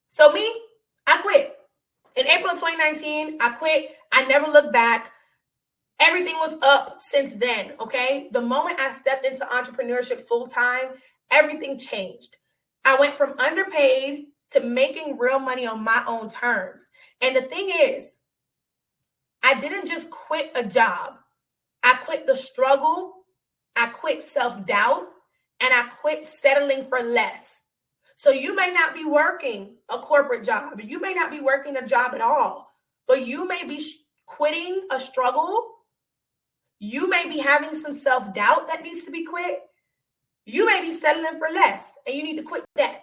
S1: So me, I quit. In April of 2019, I quit. I never looked back. Everything was up since then, okay? The moment I stepped into entrepreneurship full time, everything changed. I went from underpaid to making real money on my own terms. And the thing is, I didn't just quit a job. I quit the struggle, I quit self-doubt, and I quit settling for less. So you may not be working a corporate job. You may not be working a job at all, but you may be quitting a struggle. You may be having some self-doubt that needs to be quit. You may be settling for less and you need to quit that.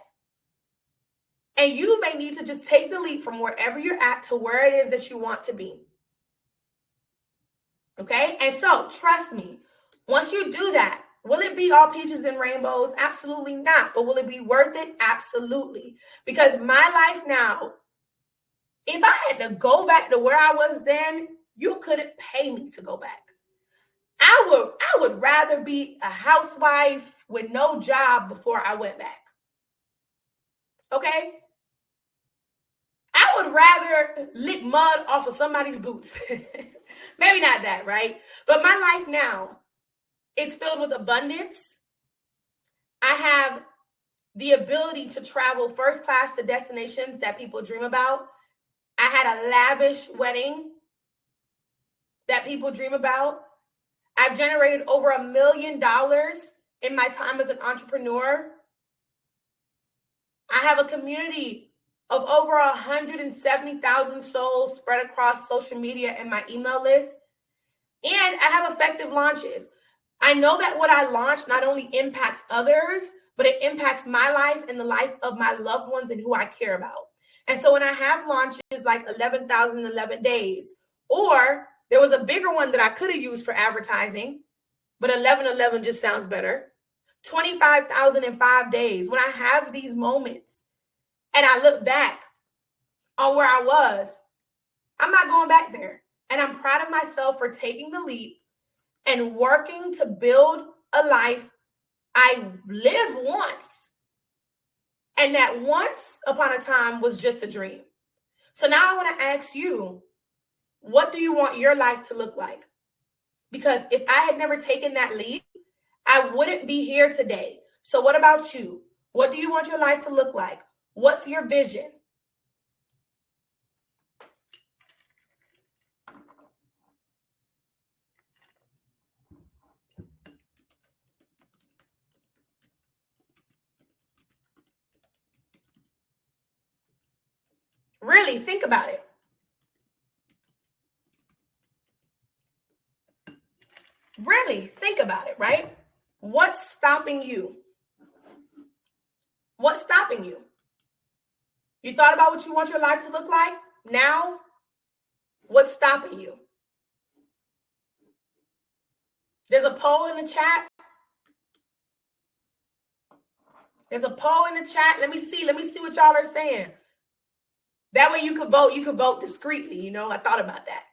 S1: And you may need to just take the leap from wherever you're at to where it is that you want to be. Okay? And so trust me, once you do that, will it be all peaches and rainbows? Absolutely not. But will it be worth it? Absolutely. Because my life now, if I had to go back to where I was then, you couldn't pay me to go back. I would rather be a housewife with no job before I went back. Okay? I would rather lick mud off of somebody's boots. Maybe not that, right? But my life now is filled with abundance. I have the ability to travel first class to destinations that people dream about. I had a lavish wedding that people dream about. I've generated over $1 million in my time as an entrepreneur. I have a community of over 170,000 souls spread across social media and my email list. And I have effective launches. I know that what I launch not only impacts others, but it impacts my life and the life of my loved ones and who I care about. And so when I have launches like 11,011 days, or there was a bigger one that I could have used for advertising, but 1111 just sounds better. 25,005 days. When I have these moments and I look back on where I was, I'm not going back there. And I'm proud of myself for taking the leap and working to build a life I live once. And that once upon a time was just a dream. So now I want to ask you, what do you want your life to look like? Because if I had never taken that leap, I wouldn't be here today. So what about you? What do you want your life to look like? What's your vision? Really, think about it. Really, think about it, right? What's stopping you? What's stopping you? You thought about what you want your life to look like? Now, what's stopping you? There's a poll in the chat. There's a poll in the chat. Let me see what y'all are saying. That way you could vote discreetly. You know, I thought about that.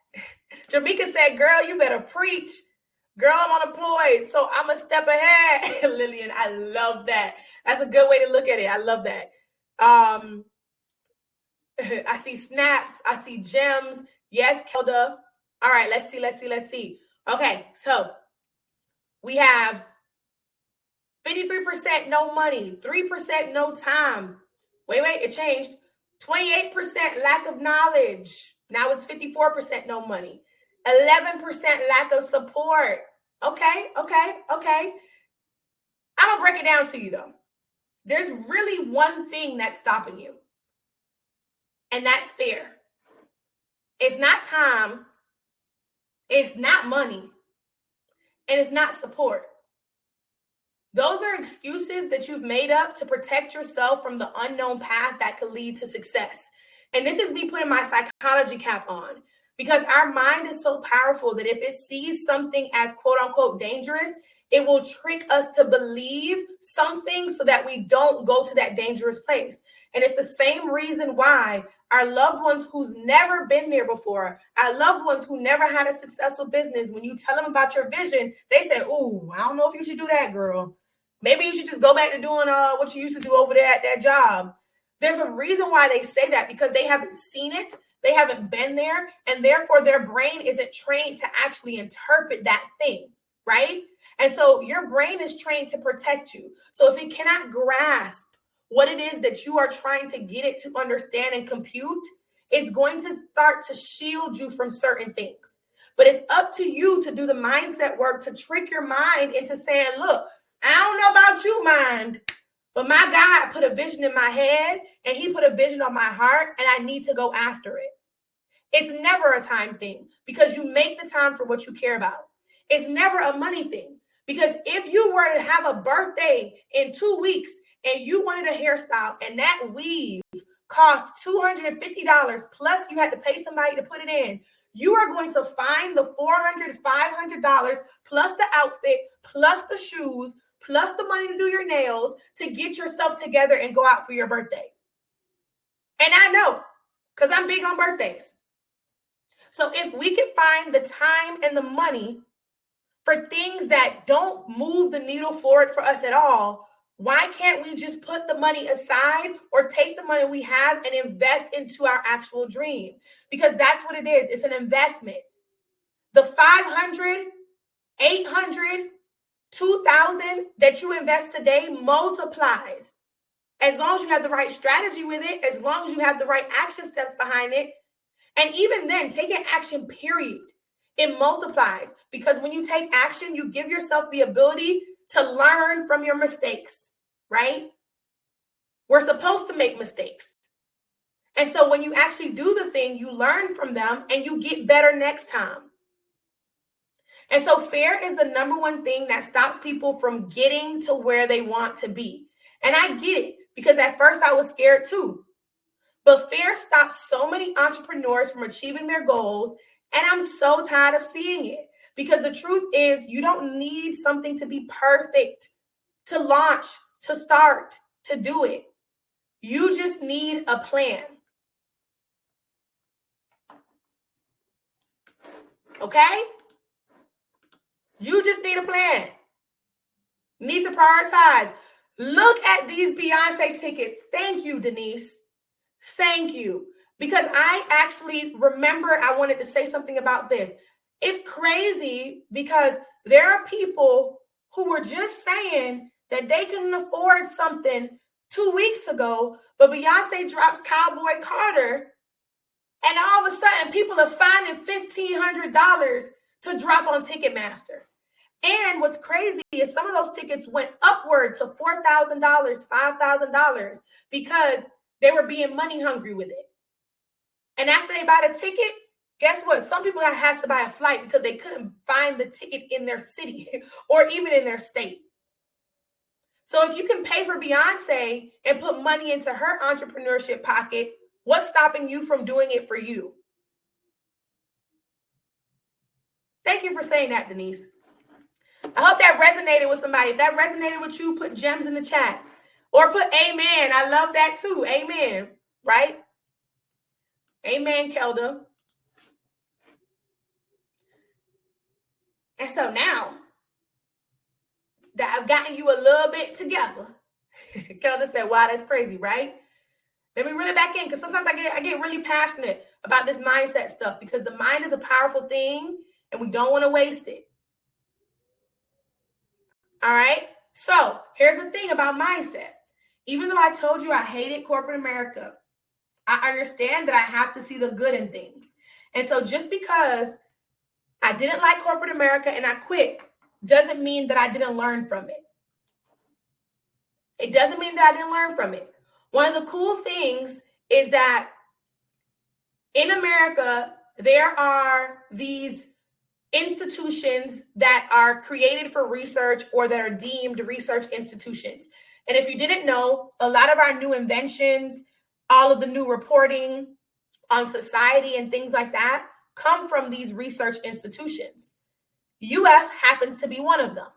S1: Jamaica said, girl, you better preach. Girl, I'm unemployed, so I'm a step ahead. Lillian, I love that. That's a good way to look at it. I love that. I see snaps. I see gems. Yes, Kelda. All right, let's see. Okay, so we have 53% no money, 3% no time. Wait, it changed. 28% lack of knowledge. Now it's 54% no money. 11% lack of support. Okay. I'm going to break it down to you, though. There's really one thing that's stopping you, and that's fear. It's not time. It's not money. And it's not support. Those are excuses that you've made up to protect yourself from the unknown path that could lead to success. And this is me putting my psychology cap on, because our mind is so powerful that if it sees something as quote unquote dangerous, it will trick us to believe something so that we don't go to that dangerous place. And it's the same reason why our loved ones who's never been there before, our loved ones who never had a successful business, when you tell them about your vision, they say, "Ooh, I don't know if you should do that, girl. Maybe you should just go back to doing what you used to do over there at that job." There's a reason why they say that, because they haven't seen it, they haven't been there, and therefore their brain isn't trained to actually interpret that thing, right? And so your brain is trained to protect you. So if it cannot grasp what it is that you are trying to get it to understand and compute, it's going to start to shield you from certain things. But it's up to you to do the mindset work to trick your mind into saying, look, I don't know about you, mind, but my God put a vision in my head and he put a vision on my heart, and I need to go after it. It's never a time thing, because you make the time for what you care about. It's never a money thing, because if you were to have a birthday in 2 weeks and you wanted a hairstyle and that weave cost $250 plus you had to pay somebody to put it in, you are going to find the $400, $500 plus the outfit, plus the shoes, plus the money to do your nails to get yourself together and go out for your birthday. And I know, because I'm big on birthdays. So if we can find the time and the money for things that don't move the needle forward for us at all, why can't we just put the money aside or take the money we have and invest into our actual dream? Because that's what it is. It's an investment. The 500, 800, 2,000 that you invest today multiplies. As long as you have the right strategy with it, as long as you have the right action steps behind it. And even then, taking action, period, it multiplies. Because when you take action, you give yourself the ability to learn from your mistakes, right? We're supposed to make mistakes. And so when you actually do the thing, you learn from them and you get better next time. And so fear is the number one thing that stops people from getting to where they want to be. And I get it, because at first I was scared too. But fear stops so many entrepreneurs from achieving their goals. And I'm so tired of seeing it, because the truth is you don't need something to be perfect to launch, to start, to do it. You just need a plan. Okay? You just need a plan. Need to prioritize. Look at these Beyonce tickets. Thank you, Denise. Thank you. Because I actually remember I wanted to say something about this. It's crazy because there are people who were just saying that they couldn't afford something 2 weeks ago, but Beyonce drops Cowboy Carter, and all of a sudden people are finding $1,500 to drop on Ticketmaster. And what's crazy is some of those tickets went upward to $4,000, $5,000 because they were being money hungry with it. And after they buy the ticket, guess what? Some people have to buy a flight because they couldn't find the ticket in their city or even in their state. So if you can pay for Beyonce and put money into her entrepreneurship pocket, what's stopping you from doing it for you? Thank you for saying that, Denise. I hope that resonated with somebody. If that resonated with you, put gems in the chat or put amen. I love that too. Amen. Right? Amen, Kelda. And so now that I've gotten you a little bit together, Kelda said, wow, that's crazy, right? Let me reel it back in, because sometimes I get really passionate about this mindset stuff, because the mind is a powerful thing and we don't want to waste it. All right. So here's the thing about mindset. Even though I told you I hated corporate America, I understand that I have to see the good in things. And so just because I didn't like corporate America and I quit doesn't mean that I didn't learn from it. It doesn't mean that I didn't learn from it. One of the cool things is that in America, there are these institutions that are created for research or that are deemed research institutions. And if you didn't know, a lot of our new inventions, all of the new reporting on society and things like that come from these research institutions. UF happens to be one of them.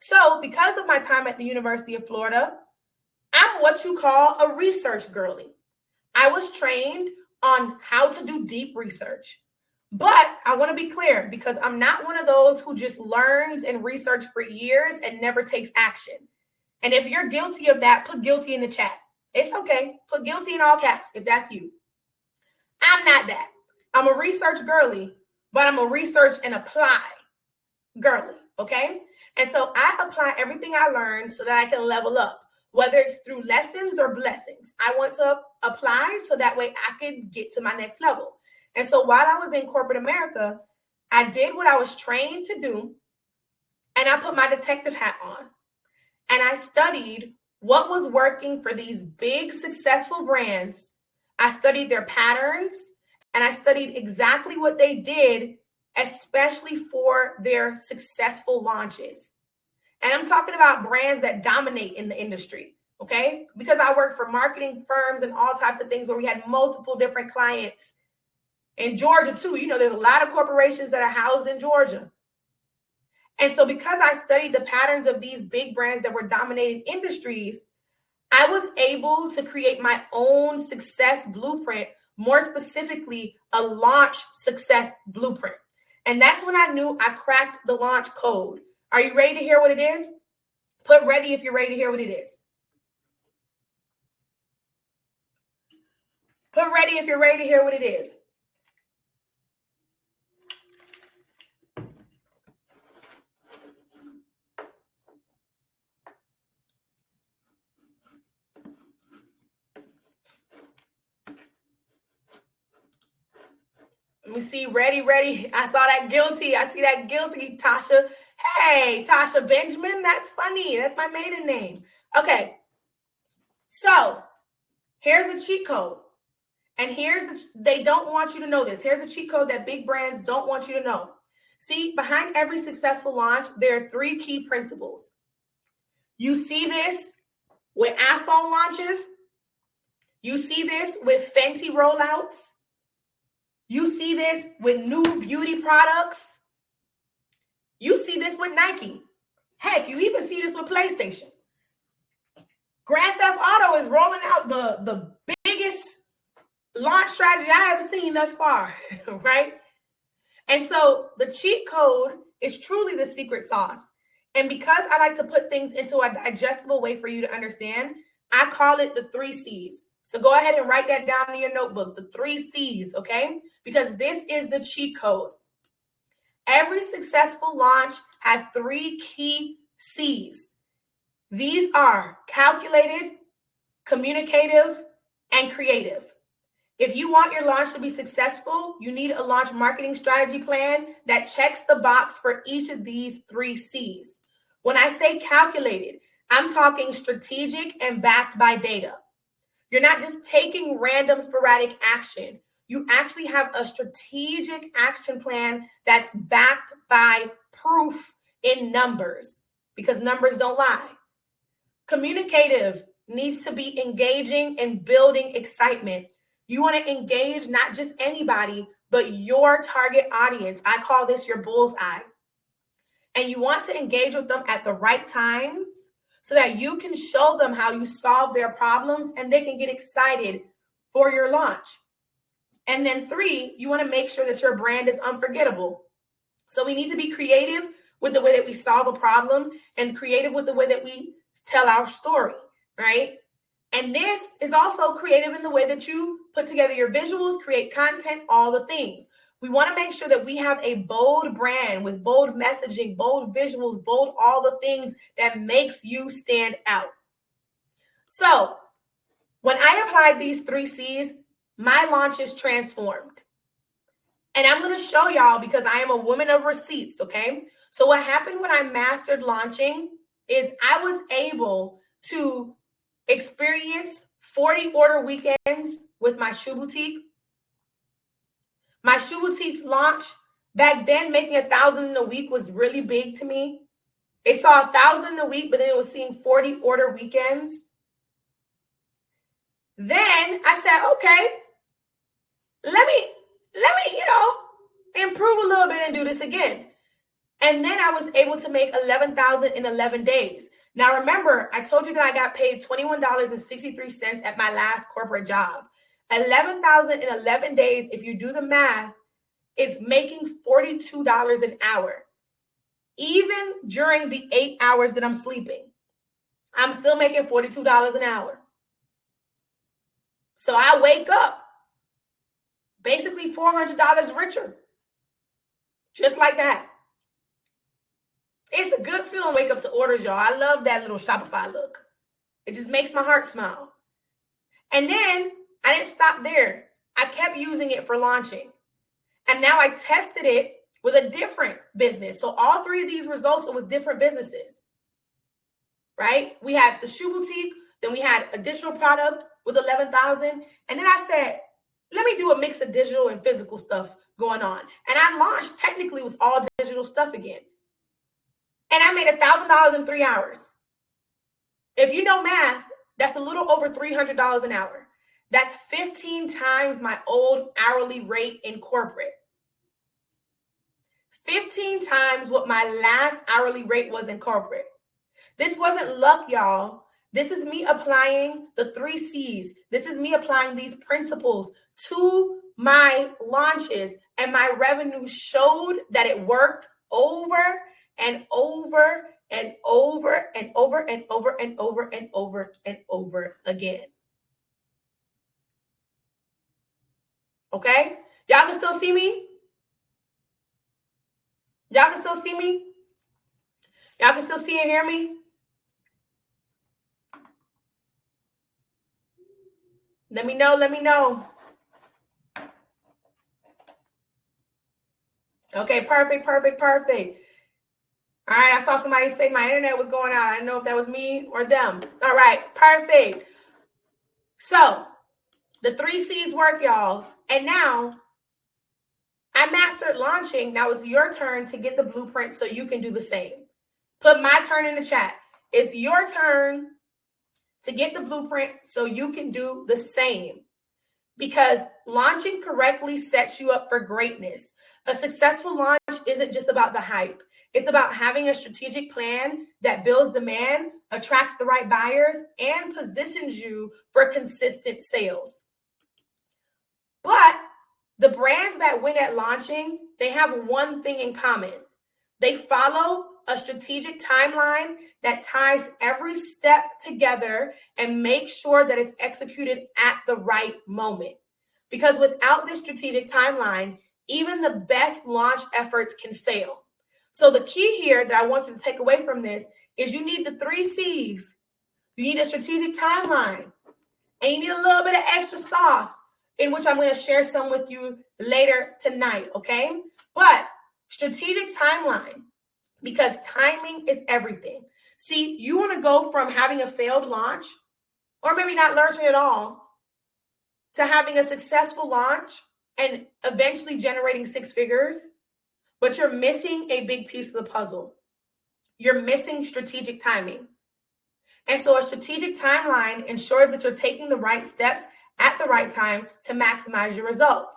S1: So because of my time at the University of Florida, I'm what you call a research girly. I was trained on how to do deep research. But I want to be clear, because I'm not one of those who just learns and research for years and never takes action. And if you're guilty of that, put guilty in the chat. It's okay. Put guilty in all caps if that's you. I'm not that. I'm a research girly, but I'm a research and apply girly, okay? And so I apply everything I learned so that I can level up, whether it's through lessons or blessings. I want to apply so that way I can get to my next level. And so while I was in corporate America, I did what I was trained to do, and I put my detective hat on. And I studied what was working for these big, successful brands. I studied their patterns, and I studied exactly what they did, especially for their successful launches. And I'm talking about brands that dominate in the industry, okay? Because I worked for marketing firms and all types of things where we had multiple different clients. In Georgia, too, you know, there's a lot of corporations that are housed in Georgia. And so because I studied the patterns of these big brands that were dominating industries, I was able to create my own success blueprint, more specifically, a launch success blueprint. And that's when I knew I cracked the launch code. Are you ready to hear what it is? Put ready if you're ready to hear what it is. Put ready if you're ready to hear what it is. Let me see. Ready. I saw that guilty. I see that guilty, Tasha. Hey, Tasha Benjamin. That's funny. That's my maiden name. Okay. So here's the cheat code. And they don't want you to know this. Here's the cheat code that big brands don't want you to know. See, behind every successful launch, there are 3 key principles. You see this with iPhone launches. You see this with Fenty rollouts. You see this with new beauty products. You see this with Nike. Heck, you even see this with PlayStation. Grand Theft Auto is rolling out the biggest launch strategy I ever seen thus far, right? And so the cheat code is truly the secret sauce. And because I like to put things into a digestible way for you to understand, I call it the 3 C's. So go ahead and write that down in your notebook, the 3 C's, okay? Because this is the cheat code. Every successful launch has 3 key C's. These are calculated, communicative, and creative. If you want your launch to be successful, you need a launch marketing strategy plan that checks the box for each of these 3 C's. When I say calculated, I'm talking strategic and backed by data. You're not just taking random sporadic action. You actually have a strategic action plan that's backed by proof in numbers, because numbers don't lie. Communicative needs to be engaging and building excitement. You want to engage not just anybody, but your target audience. I call this your bullseye. And you want to engage with them at the right times so that you can show them how you solve their problems and they can get excited for your launch. And then 3, you want to make sure that your brand is unforgettable. So we need to be creative with the way that we solve a problem and creative with the way that we tell our story, right? And this is also creative in the way that you put together your visuals, create content, all the things. We want to make sure that we have a bold brand with bold messaging, bold visuals, bold all the things that makes you stand out. So when I applied these 3 C's, my launches transformed. And I'm going to show y'all because I am a woman of receipts, okay? So what happened when I mastered launching is I was able to experience 40 order weekends with my shoe boutique. My shoe boutique's launch back then, making 1,000 in a week was really big to me. It saw 1,000 in a week, but then it was seeing 40 order weekends. Then I said, okay, let me, improve a little bit and do this again. And then I was able to make 11,000 in 11 days. Now, remember, I told you that I got paid $21.63 at my last corporate job. 11,000 in 11 days, if you do the math, is making $42 an hour. Even during the 8 hours that I'm sleeping, I'm still making $42 an hour. So I wake up basically $400 richer. Just like that. It's a good feeling wake up to orders, y'all. I love that little Shopify look. It just makes my heart smile. And then I didn't stop there. I kept using it for launching. And now I tested it with a different business. So all 3 of these results are with different businesses, right? We had the shoe boutique, then we had a digital product with 11,000. And then I said, let me do a mix of digital and physical stuff going on. And I launched technically with all digital stuff again. And I made $1,000 in 3 hours. If you know math, that's a little over $300 an hour. That's 15 times my old hourly rate in corporate. 15 times what my last hourly rate was in corporate. This wasn't luck, y'all. This is me applying the 3 C's. This is me applying these principles to my launches, and my revenue showed that it worked over and over and over and over and over and over and over and over again. Okay? Y'all can still see me? Y'all can still see me? Y'all can still see and hear me? Let me know. Let me know. Okay, perfect. All right, I saw somebody say my internet was going out. I didn't know if that was me or them. All right, perfect. So the 3 C's work, y'all. And now I mastered launching. Now it's your turn to get the blueprint so you can do the same. Put my turn in the chat. It's your turn to get the blueprint so you can do the same. Because launching correctly sets you up for greatness. A successful launch isn't just about the hype. It's about having a strategic plan that builds demand, attracts the right buyers, and positions you for consistent sales. But the brands that win at launching, they have one thing in common. They follow a strategic timeline that ties every step together and makes sure that it's executed at the right moment. Because without this strategic timeline, even the best launch efforts can fail. So the key here that I want you to take away from this is you need the 3 C's. You need a strategic timeline, and you need a little bit of extra sauce, in which I'm going to share some with you later tonight, okay? But strategic timeline, because timing is everything. See, you want to go from having a failed launch, or maybe not launching at all, to having a successful launch and eventually generating 6 figures, but you're missing a big piece of the puzzle. You're missing strategic timing. And so a strategic timeline ensures that you're taking the right steps at the right time to maximize your results.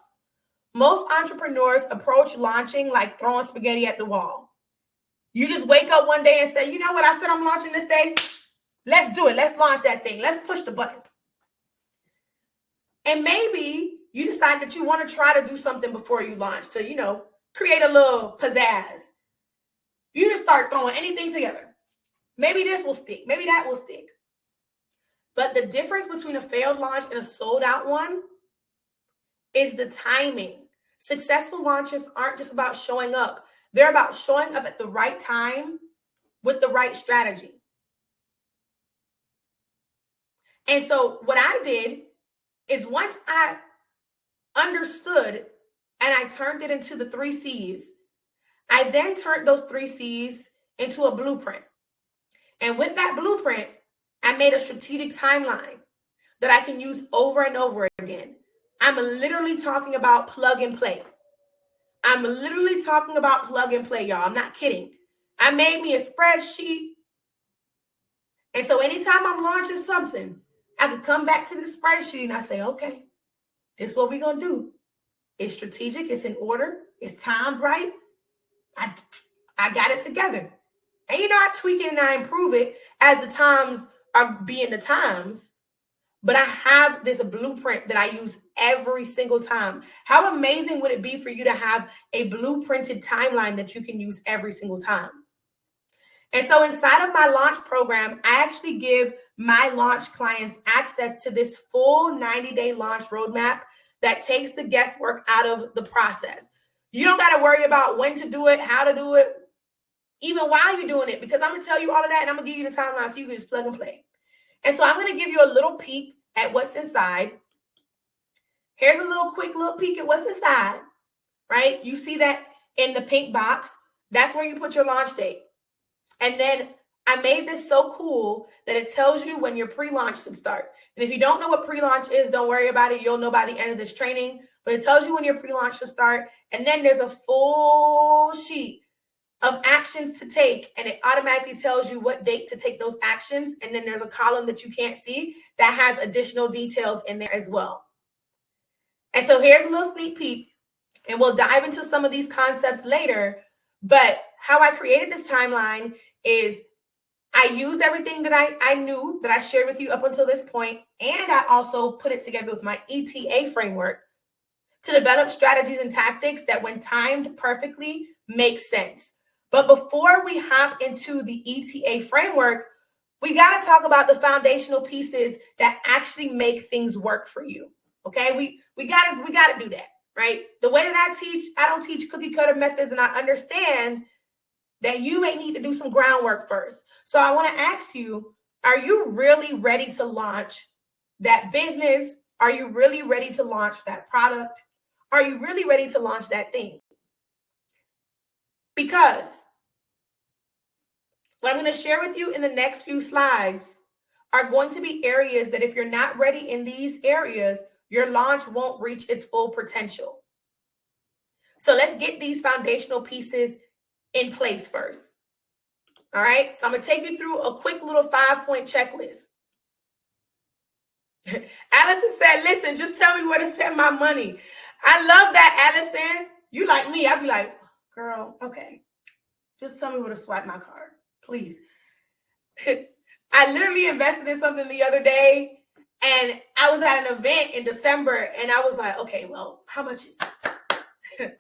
S1: Most entrepreneurs approach launching like throwing spaghetti at the wall. You just wake up one day and say, you know what, I said I'm launching this day. Let's do it. Let's launch that thing. Let's push the button. And maybe you decide that you want to try to do something before you launch to, create a little pizzazz. You just start throwing anything together. Maybe this will stick. Maybe that will stick. But the difference between a failed launch and a sold out one is the timing. Successful launches aren't just about showing up. They're about showing up at the right time with the right strategy. And so what I did is once I understood and I turned it into the 3 C's, I then turned those 3 C's into a blueprint. And with that blueprint, I made a strategic timeline that I can use over and over again. I'm literally talking about plug and play. I'm literally talking about plug and play, y'all. I'm not kidding. I made me a spreadsheet. And so anytime I'm launching something, I can come back to the spreadsheet and I say, okay, this is what we're going to do. It's strategic. It's in order. It's timed right. I got it together. And I tweak it and I improve it as the times are being the times. But I have this blueprint that I use every single time. How amazing would it be for you to have a blueprinted timeline that you can use every single time? And so inside of my launch program, I actually give my launch clients access to this full 90-day launch roadmap that takes the guesswork out of the process. You don't got to worry about when to do it, how to do it, even while you're doing it, because I'm going to tell you all of that and I'm going to give you the timeline so you can just plug and play. And so I'm going to give you a little peek at what's inside. Here's a quick peek at what's inside, right? You see that in the pink box. That's where you put your launch date. And then I made this so cool that it tells you when your pre-launch should start. And if you don't know what pre-launch is, don't worry about it. You'll know by the end of this training. But it tells you when your pre-launch should start. And then there's a full sheet of actions to take, and it automatically tells you what date to take those actions. And then there's a column that you can't see that has additional details in there as well. And so here's a little sneak peek, and we'll dive into some of these concepts later. But how I created this timeline is I used everything that I knew that I shared with you up until this point, and I also put it together with my ETA framework to develop strategies and tactics that, when timed perfectly, make sense. But before we hop into the ETA framework, we got to talk about the foundational pieces that actually make things work for you. Okay, we got to do that, right? The way that I teach, I don't teach cookie cutter methods, and I understand that you may need to do some groundwork first. So I want to ask you, are you really ready to launch that business? Are you really ready to launch that product? Are you really ready to launch that thing? Because what I'm going to share with you in the next few slides are going to be areas that if you're not ready in these areas, your launch won't reach its full potential. So let's get these foundational pieces in place first. All right. So I'm going to take you through a quick little 5-point checklist. Allison said, listen, just tell me where to send my money. I love that, Allison. You like me. I'd be like, girl, okay. Just tell me where to swipe my card, please. I literally invested in something the other day, and I was at an event in December, and I was like, okay, well, how much is that?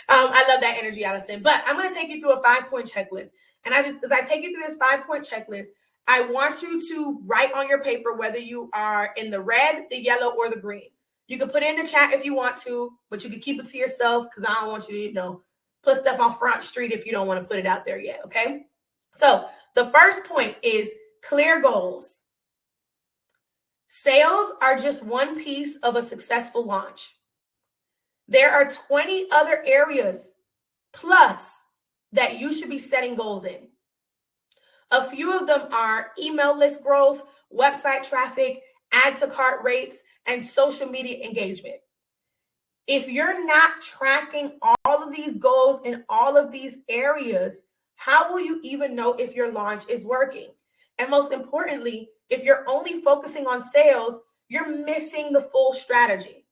S1: I love that energy, Allison. But I'm going to take you through a 5-point checklist. And as I take you through this 5-point checklist, I want you to write on your paper whether you are in the red, the yellow, or the green. You can put it in the chat if you want to, but you can keep it to yourself because I don't want you to, put stuff on Front Street if you don't want to put it out there yet, okay? So the first point is clear goals. Sales are just one piece of a successful launch. There are 20 other areas plus that you should be setting goals in. A few of them are email list growth, website traffic, add to cart rates, and social media engagement. If you're not tracking all of these goals in all of these areas, how will you even know if your launch is working? And most importantly, if you're only focusing on sales, you're missing the full strategy.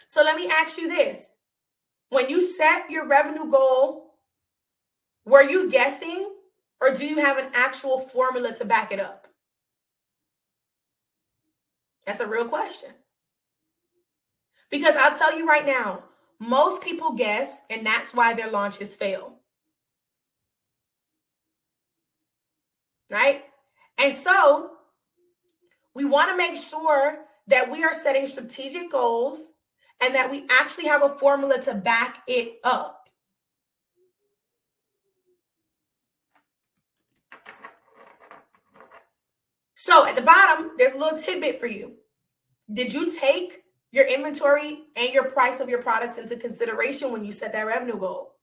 S1: So let me ask you this. When you set your revenue goal, were you guessing, or do you have an actual formula to back it up? That's a real question. Because I'll tell you right now, most people guess, and that's why their launches fail. Right? And so we want to make sure that we are setting strategic goals and that we actually have a formula to back it up. So at the bottom, there's a little tidbit for you. Did you take your inventory and your price of your products into consideration when you set that revenue goal?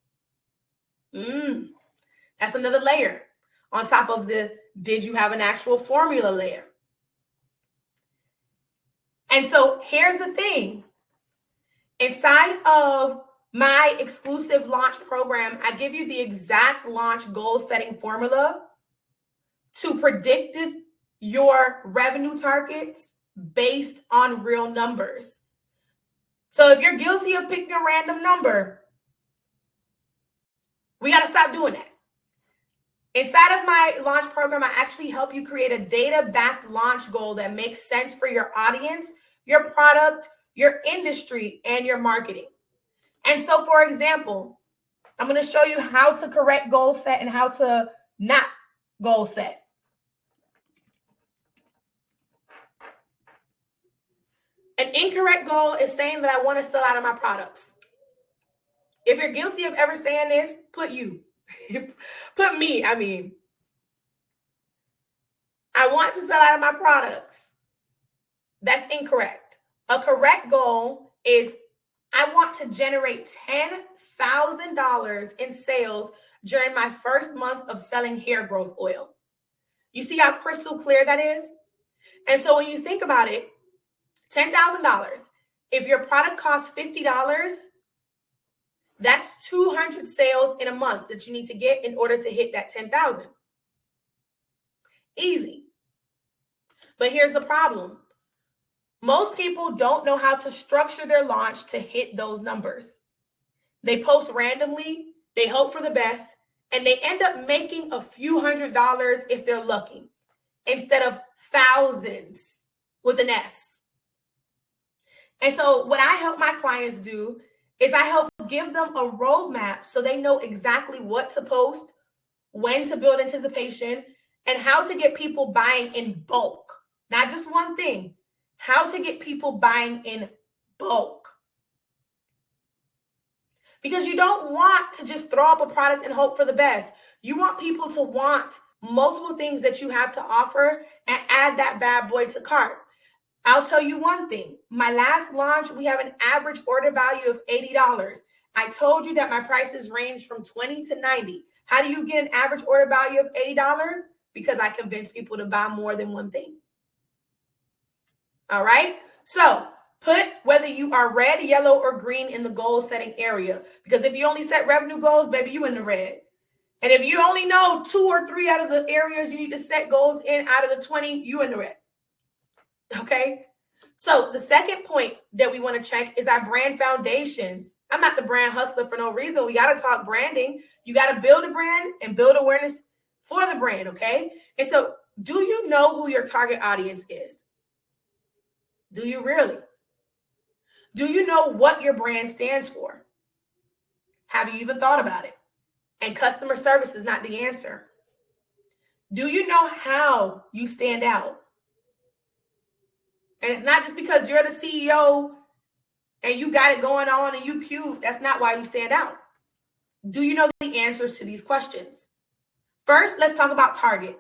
S1: That's another layer on top of the did you have an actual formula layer? And so here's the thing. Inside of my exclusive launch program, I give you the exact launch goal setting formula to predict your revenue targets based on real numbers. So if you're guilty of picking a random number, we got to stop doing that. Inside of my launch program, I actually help you create a data-backed launch goal that makes sense for your audience, your product, your industry, and your marketing. And so, for example, I'm going to show you how to correct goal set and how to not goal set. An incorrect goal is saying that I want to sell out of my products. If you're guilty of ever saying this, put you. Put me, I want to sell out of my products. That's incorrect. A correct goal is I want to generate $10,000 in sales during my first month of selling hair growth oil. You see how crystal clear that is? And so when you think about it, $10,000, if your product costs $50, that's 200 sales in a month that you need to get in order to hit that 10,000. Easy. But here's the problem. Most people don't know how to structure their launch to hit those numbers. They post randomly, they hope for the best, and they end up making a few $100s if they're lucky, instead of thousands with an S. And so what I help my clients do is I help give them a roadmap so they know exactly what to post, when to build anticipation, and how to get people buying in bulk. Not just one thing, how to get people buying in bulk. Because you don't want to just throw up a product and hope for the best. You want people to want multiple things that you have to offer and add that bad boy to cart. I'll tell you one thing. My last launch, we have an average order value of $80. I told you that my prices range from $20 to $90. How do you get an average order value of $80? Because I convince people to buy more than one thing. All right. So put whether you are red, yellow, or green in the goal setting area. Because if you only set revenue goals, baby, you in the red. And if you only know 2 or 3 out of the areas you need to set goals in out of the 20, you in the red. Okay. So the second point that we want to check is our brand foundations. I'm not the brand hustler for no reason. We got to talk branding. You got to build a brand and build awareness for the brand. Okay. And so do you know who your target audience is? Do you really? Do you know what your brand stands for? Have you even thought about it? And customer service is not the answer. Do you know how you stand out? And it's not just because you're the CEO and you got it going on and you cute. That's not why you stand out. Do you know the answers to these questions? First, let's talk about target,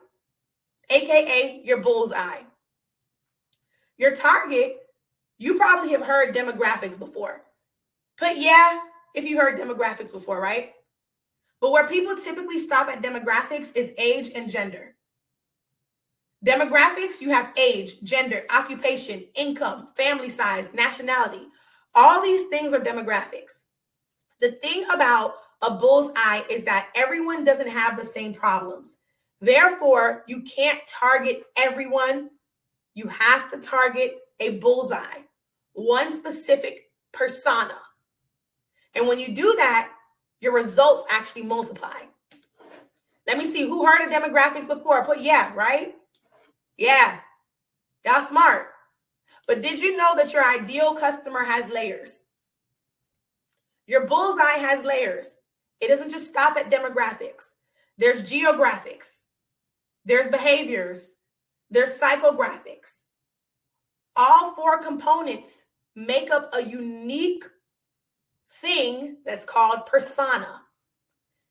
S1: AKA your bullseye. Your target, you probably have heard demographics before. But yeah, if you heard demographics before, right? But where people typically stop at demographics is age and gender. Demographics, you have age, gender, occupation, income, family size, nationality. All these things are demographics. The thing about a bullseye is that everyone doesn't have the same problems. Therefore, you can't target everyone. You have to target a bullseye, one specific persona. And when you do that, your results actually multiply. Let me see, who heard of demographics before? Put yeah, right? Yeah, y'all smart. But did you know that your ideal customer has layers? Your bullseye has layers. It doesn't just stop at demographics. There's geographics. There's behaviors. There's psychographics. All 4 components make up a unique thing that's called persona.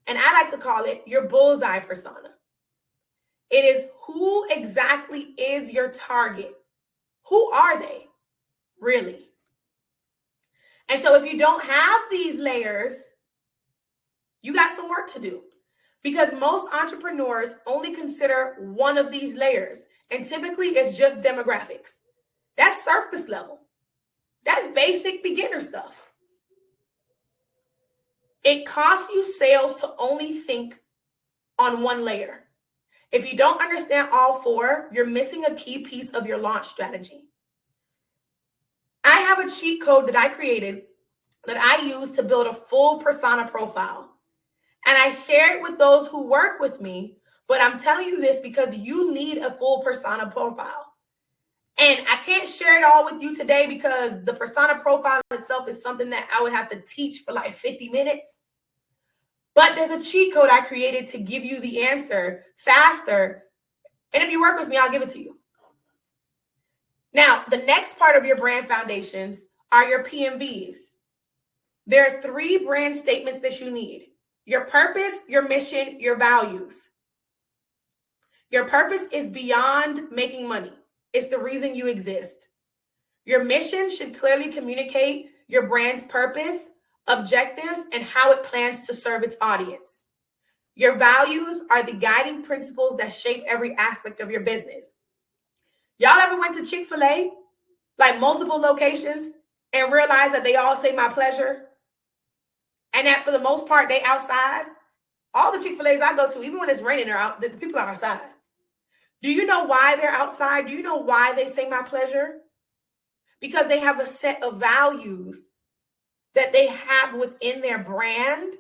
S1: And I like to call it your bullseye persona. It is who exactly is your target. Who are they, really? And so if you don't have these layers, you got some work to do, because most entrepreneurs only consider one of these layers. And typically it's just demographics. That's surface level. That's basic beginner stuff. It costs you sales to only think on one layer. If you don't understand all 4, you're missing a key piece of your launch strategy. I have a cheat code that I created that I use to build a full persona profile. And I share it with those who work with me, but I'm telling you this because you need a full persona profile. And I can't share it all with you today because the persona profile itself is something that I would have to teach for like 50 minutes. But there's a cheat code I created to give you the answer faster. And if you work with me, I'll give it to you. Now, the next part of your brand foundations are your PMVs. There are 3 brand statements that you need: your purpose, your mission, your values. Your purpose is beyond making money. It's the reason you exist. Your mission should clearly communicate your brand's purpose, objectives, and how it plans to serve its audience. Your values are the guiding principles that shape every aspect of your business. Y'all ever went to Chick-fil-A, like multiple locations, and realized that they all say my pleasure? And that for the most part, they outside? All the Chick-fil-A's I go to, even when it's raining, they're out, the people are outside. Do you know why they're outside? Do you know why they say my pleasure? Because they have a set of values that they have within their brand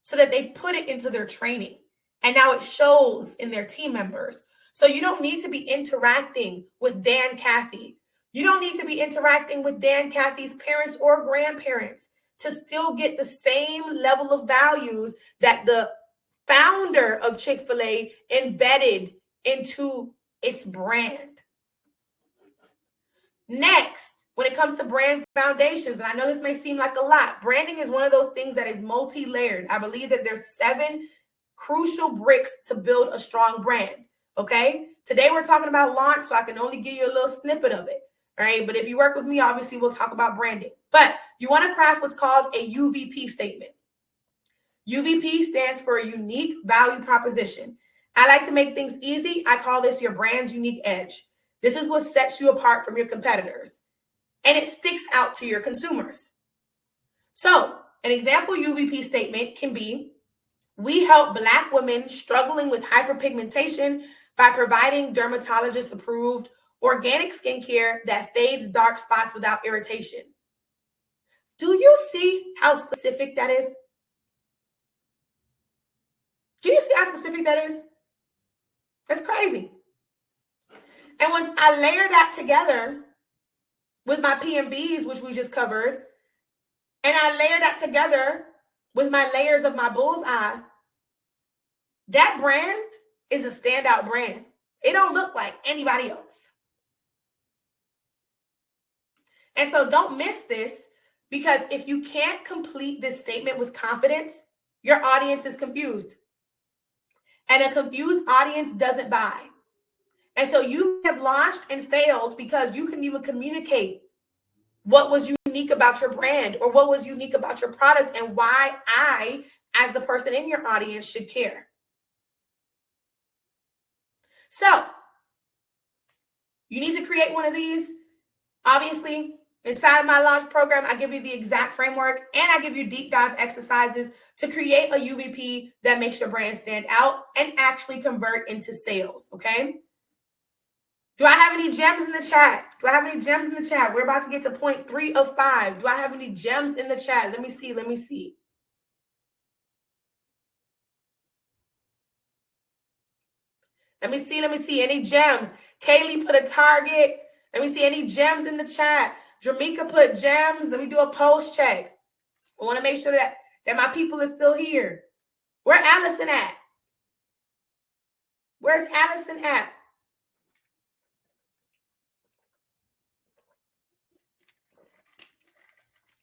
S1: so that they put it into their training. And now it shows in their team members. So you don't need to be interacting with Dan Cathy. You don't need to be interacting with Dan Cathy's parents or grandparents to still get the same level of values that the founder of Chick-fil-A embedded into its brand. Next, when it comes to brand foundations, and I know this may seem like a lot, branding is one of those things that is multi-layered. I believe that there's 7 crucial bricks to build a strong brand, okay? Today we're talking about launch, so I can only give you a little snippet of it, right? But if you work with me, obviously we'll talk about branding. But you want to craft what's called a UVP statement. UVP stands for a unique value proposition. I like to make things easy. I call this your brand's unique edge. This is what sets you apart from your competitors, and it sticks out to your consumers. So an example UVP statement can be, we help Black women struggling with hyperpigmentation by providing dermatologist-approved organic skincare that fades dark spots without irritation. Do you see how specific that is? Do you see how specific that is? That's crazy. And once I layer that together with my PMVs, which we just covered, and I layer that together with my layers of my bullseye, that brand is a standout brand. It don't look like anybody else. And so don't miss this, because if you can't complete this statement with confidence, your audience is confused. And a confused audience doesn't buy. And so you have launched and failed because you couldn't even communicate what was unique about your brand or what was unique about your product and why I, as the person in your audience, should care. So you need to create one of these. Obviously, inside my launch program, I give you the exact framework and I give you deep dive exercises to create a UVP that makes your brand stand out and actually convert into sales, okay? Do I have any gems in the chat? Do I have any gems in the chat? We're about to get to point 3 of 5. Do I have any gems in the chat? Let me see. Let me see. Let me see. Any gems? Kaylee put a target. Let me see any gems in the chat. Jamaica put gems. Let me do a pulse check. I want to make sure that my people are still here. Where Allison at? Where's Allison at?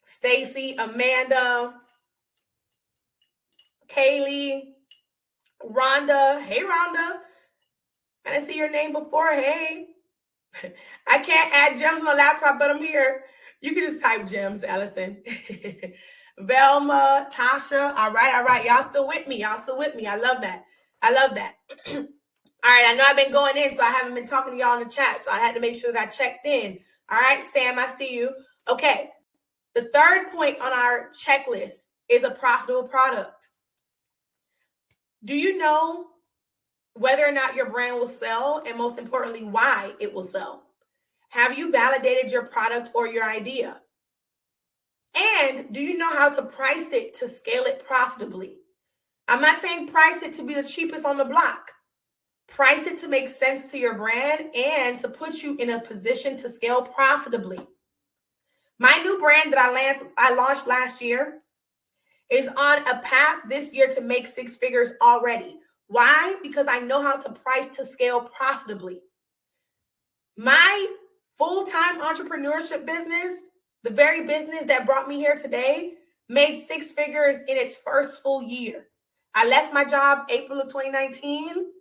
S1: Stacy, Amanda, Kaylee, Rhonda. Hey, Rhonda. I didn't see your name before. Hey. I can't add gems on the laptop, but I'm here. You can just type gems, Allison. Velma, Tasha. All right. Y'all still with me. I love that. All right, I know I've been going in, so I haven't been talking to y'all in the chat, so I had to make sure that I checked in. All right, Sam, I see you. Okay, the third point on our checklist is a profitable product. Do you know whether or not your brand will sell, and most importantly, why it will sell? Have you validated your product or your idea? And do you know how to price it to scale it profitably? I'm not saying price it to be the cheapest on the block. Price it to make sense to your brand and to put you in a position to scale profitably. My new brand that I launched last year is on a path this year to make 6 figures already. Why? Because I know how to price to scale profitably. My full-time entrepreneurship business, the very business that brought me here today, made 6 figures in its first full year. I left my job April of 2019.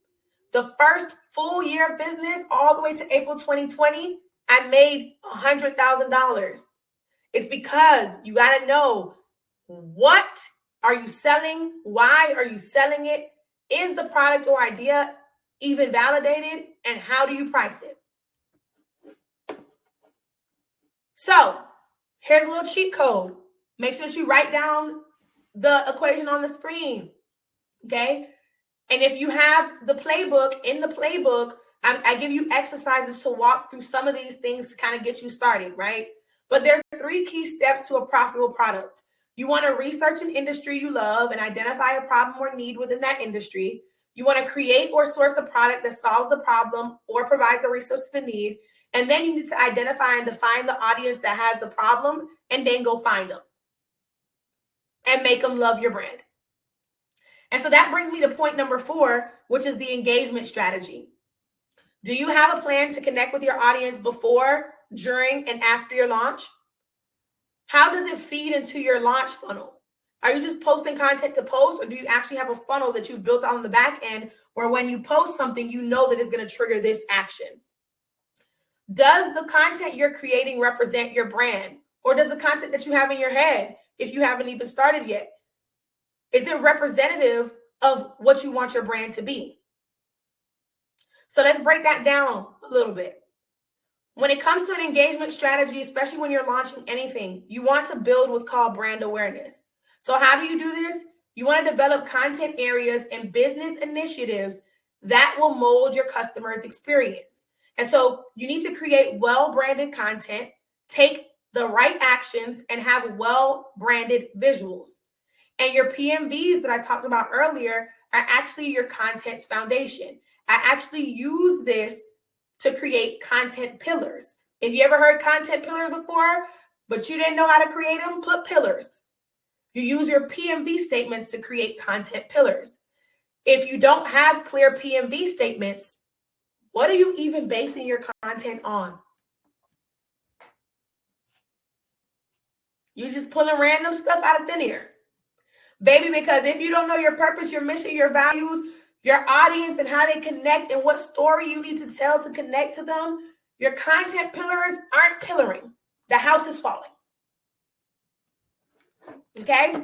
S1: The first full year of business, all the way to April 2020, I made $100,000. It's because you got to know, what are you selling? Why are you selling it? Is the product or idea even validated? And how do you price it? So here's a little cheat code. Make sure that you write down the equation on the screen. Okay. And if you have the playbook, in the playbook, I give you exercises to walk through some of these things to kind of get you started, right? But there are 3 key steps to a profitable product. You want to research an industry you love and identify a problem or need within that industry. You want to create or source a product that solves the problem or provides a resource to the need. And then you need to identify and define the audience that has the problem, and then go find them and make them love your brand. And so that brings me to point number 4, which is the engagement strategy. Do you have a plan to connect with your audience before, during, and after your launch? How does it feed into your launch funnel? Are you just posting content to post, or do you actually have a funnel that you've built on the back end where when you post something, you know that it's going to trigger this action? Does the content you're creating represent your brand? Or does the content that you have in your head, if you haven't even started yet, is it representative of what you want your brand to be? So let's break that down a little bit. When it comes to an engagement strategy, especially when you're launching anything, you want to build what's called brand awareness. So how do you do this? You want to develop content areas and business initiatives that will mold your customer's experience. And so you need to create well-branded content, take the right actions, and have well-branded visuals. And your PMVs that I talked about earlier are actually your content's foundation. I actually use this to create content pillars. If you ever heard content pillars before, but you didn't know how to create them, put pillars. You use your PMV statements to create content pillars. If you don't have clear PMV statements, what are you even basing your content on? You're just pulling random stuff out of thin air. Baby, because if you don't know your purpose, your mission, your values, your audience, and how they connect, and what story you need to tell to connect to them, your content pillars aren't pillaring. The house is falling. Okay?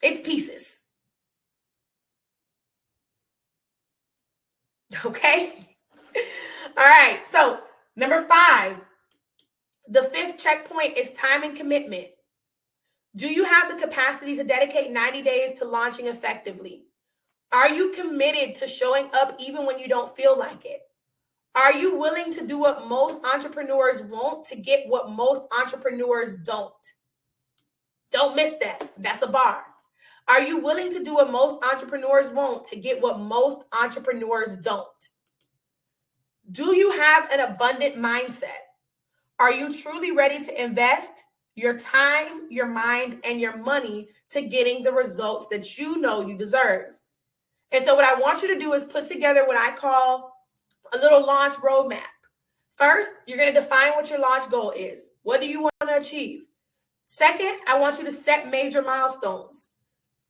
S1: It's pieces. Okay? All right. So, number 5, the 5th checkpoint is time and commitment. Do you have the capacity to dedicate 90 days to launching effectively? Are you committed to showing up even when you don't feel like it? Are you willing to do what most entrepreneurs won't to get what most entrepreneurs don't? Don't miss that. That's a bar. Are you willing to do what most entrepreneurs won't to get what most entrepreneurs don't? Do you have an abundant mindset? Are you truly ready to invest your time, your mind, and your money to getting the results that you know you deserve? And so what I want you to do is put together what I call a little launch roadmap. First, you're going to define what your launch goal is. What do you want to achieve? Second, I want you to set major milestones.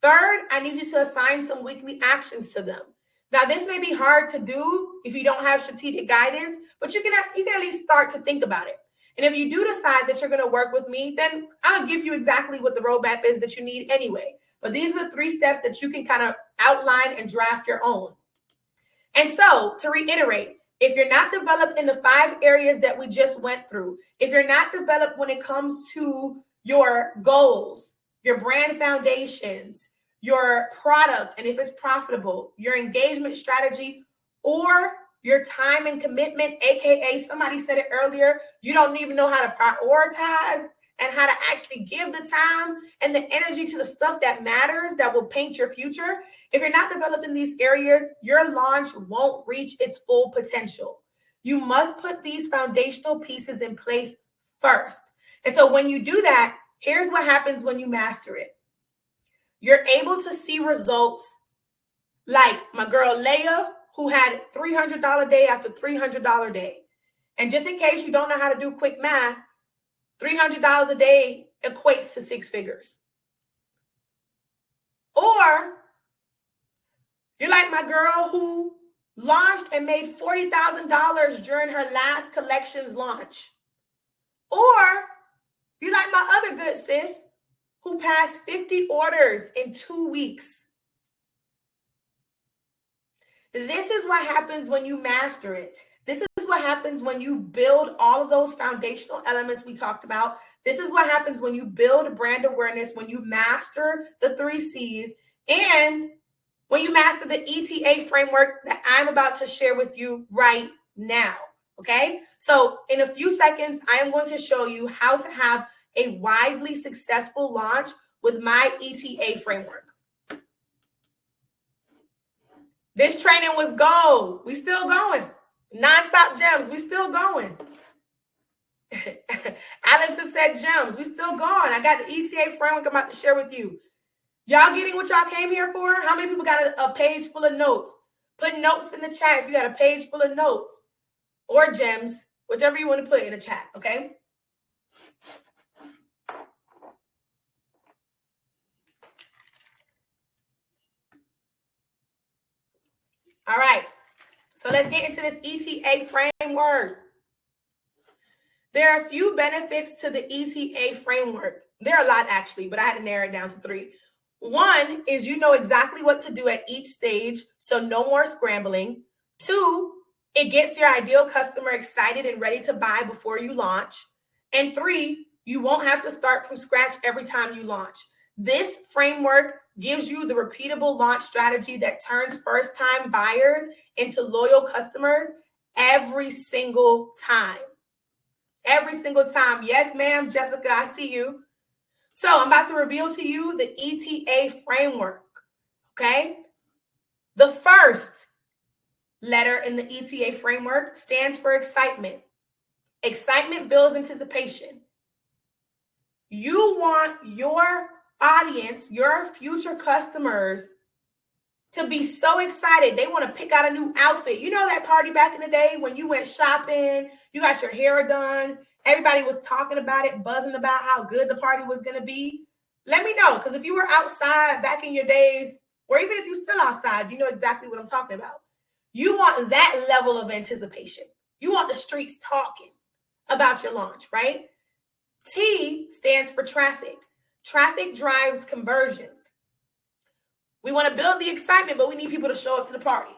S1: Third, I need you to assign some weekly actions to them. Now, this may be hard to do if you don't have strategic guidance, but you can at least start to think about it. And if you do decide that you're going to work with me, then I'll give you exactly what the roadmap is that you need anyway. But these are the 3 steps that you can kind of outline and draft your own. And so, to reiterate, if you're not developed in the 5 areas that we just went through, if you're not developed when it comes to your goals, your brand foundations, your product, and if it's profitable, your engagement strategy, or your time and commitment, aka somebody said it earlier, you don't even know how to prioritize and how to actually give the time and the energy to the stuff that matters, that will paint your future. If you're not developed in these areas, your launch won't reach its full potential. You must put these foundational pieces in place first. And so when you do that, here's what happens when you master it. You're able to see results like my girl Leah, who had $300 day after $300 day. And just in case you don't know how to do quick math, $300 a day equates to 6 figures. Or you're like my girl who launched and made $40,000 during her last collections launch. Or you're like my other good sis who passed 50 orders in 2 weeks. This is what happens when you master it. This is what happens when you build all of those foundational elements we talked about. This is what happens when you build brand awareness, when you master the 3 C's, and when you master the ETA framework that I'm about to share with you right now. Okay? So in a few seconds, I am going to show you how to have a widely successful launch with my ETA framework. This training was gold. We still going. Non-stop gems. We still going. Allison said gems. We still going. I got the ETA framework I'm about to share with you. Y'all getting what y'all came here for? How many people got a page full of notes? Put notes in the chat if you got a page full of notes or gems, whichever you want to put in the chat, okay? All right, so let's get into this ETA framework. There are a few benefits to the ETA framework. There are a lot actually, but I had to narrow it down to 3. 1 is you know exactly what to do at each stage, so no more scrambling. 2, it gets your ideal customer excited and ready to buy before you launch. And 3, you won't have to start from scratch every time you launch. This framework gives you the repeatable launch strategy that turns first-time buyers into loyal customers every single time. Every single time. Yes, ma'am, Jessica, I see you. So I'm about to reveal to you the ETA framework, okay? The first letter in the ETA framework stands for excitement. Excitement builds anticipation. You want your audience, your future customers, to be so excited. They want to pick out a new outfit. You know that party back in the day when you went shopping, you got your hair done, everybody was talking about it, buzzing about how good the party was going to be. Let me know, because if you were outside back in your days, or even if you're still outside, you know exactly what I'm talking about. You want that level of anticipation. You want the streets talking about your launch, right? T stands for traffic. Traffic drives conversions. We want to build the excitement, but we need people to show up to the party.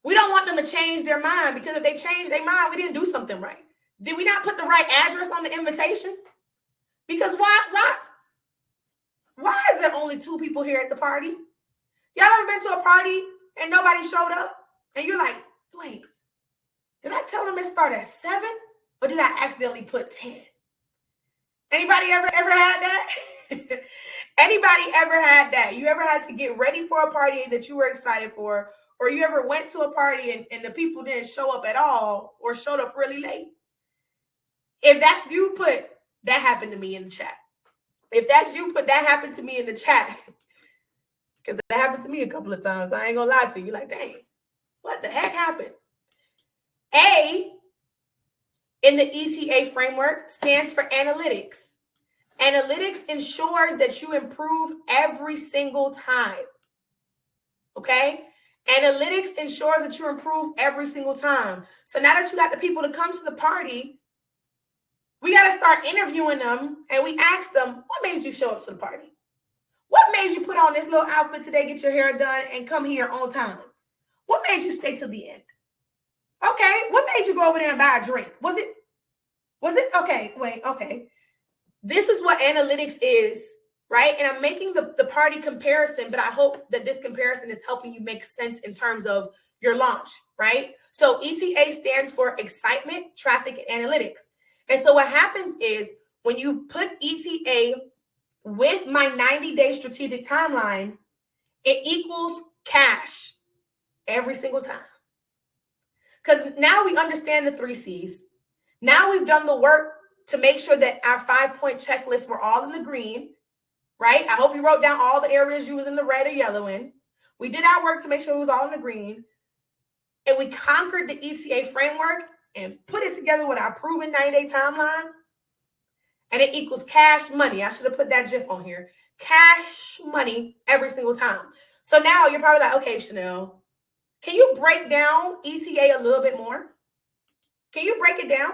S1: We don't want them to change their mind, because if they change their mind, we didn't do something right. Did we not put the right address on the invitation? Because why is there only 2 people here at the party? Y'all ever been to a party and nobody showed up? And you're like, wait, did I tell them it started at 7? Or did I accidentally put 10? Anybody ever had that? Anybody ever had that? You ever had to get ready for a party that you were excited for, or you ever went to a party and the people didn't show up at all or showed up really late? If that's you, put that happened to me in the chat. If that's you, put that happened to me in the chat. Because that happened to me a couple of times. I ain't gonna lie to you. Like, dang, what the heck happened? A in the ETA framework stands for analytics. Analytics ensures that you improve every single time. Okay? Analytics ensures that you improve every single time. So now that you got the people to come to the party, we got to start interviewing them, and we ask them, what made you show up to the party? What made you put on this little outfit today, get your hair done, and come here on time? What made you stay till the end? Okay, what made you go over there and buy a drink? Was it? Okay, wait, okay. This is what analytics is, right? And I'm making the party comparison, but I hope that this comparison is helping you make sense in terms of your launch, right? So ETA stands for excitement, traffic, and analytics. And so what happens is when you put ETA with my 90-day strategic timeline, it equals cash every single time. Because now we understand the 3 C's. Now we've done the work to make sure that our 5-point checklist were all in the green, right? I hope you wrote down all the areas you was in the red or yellow in. We did our work to make sure it was all in the green. And we conquered the ETA framework and put it together with our proven 90-day timeline. And it equals cash money. I should have put that GIF on here. Cash money every single time. So now you're probably like, okay, Chanel, can you break down ETA a little bit more? Can you break it down?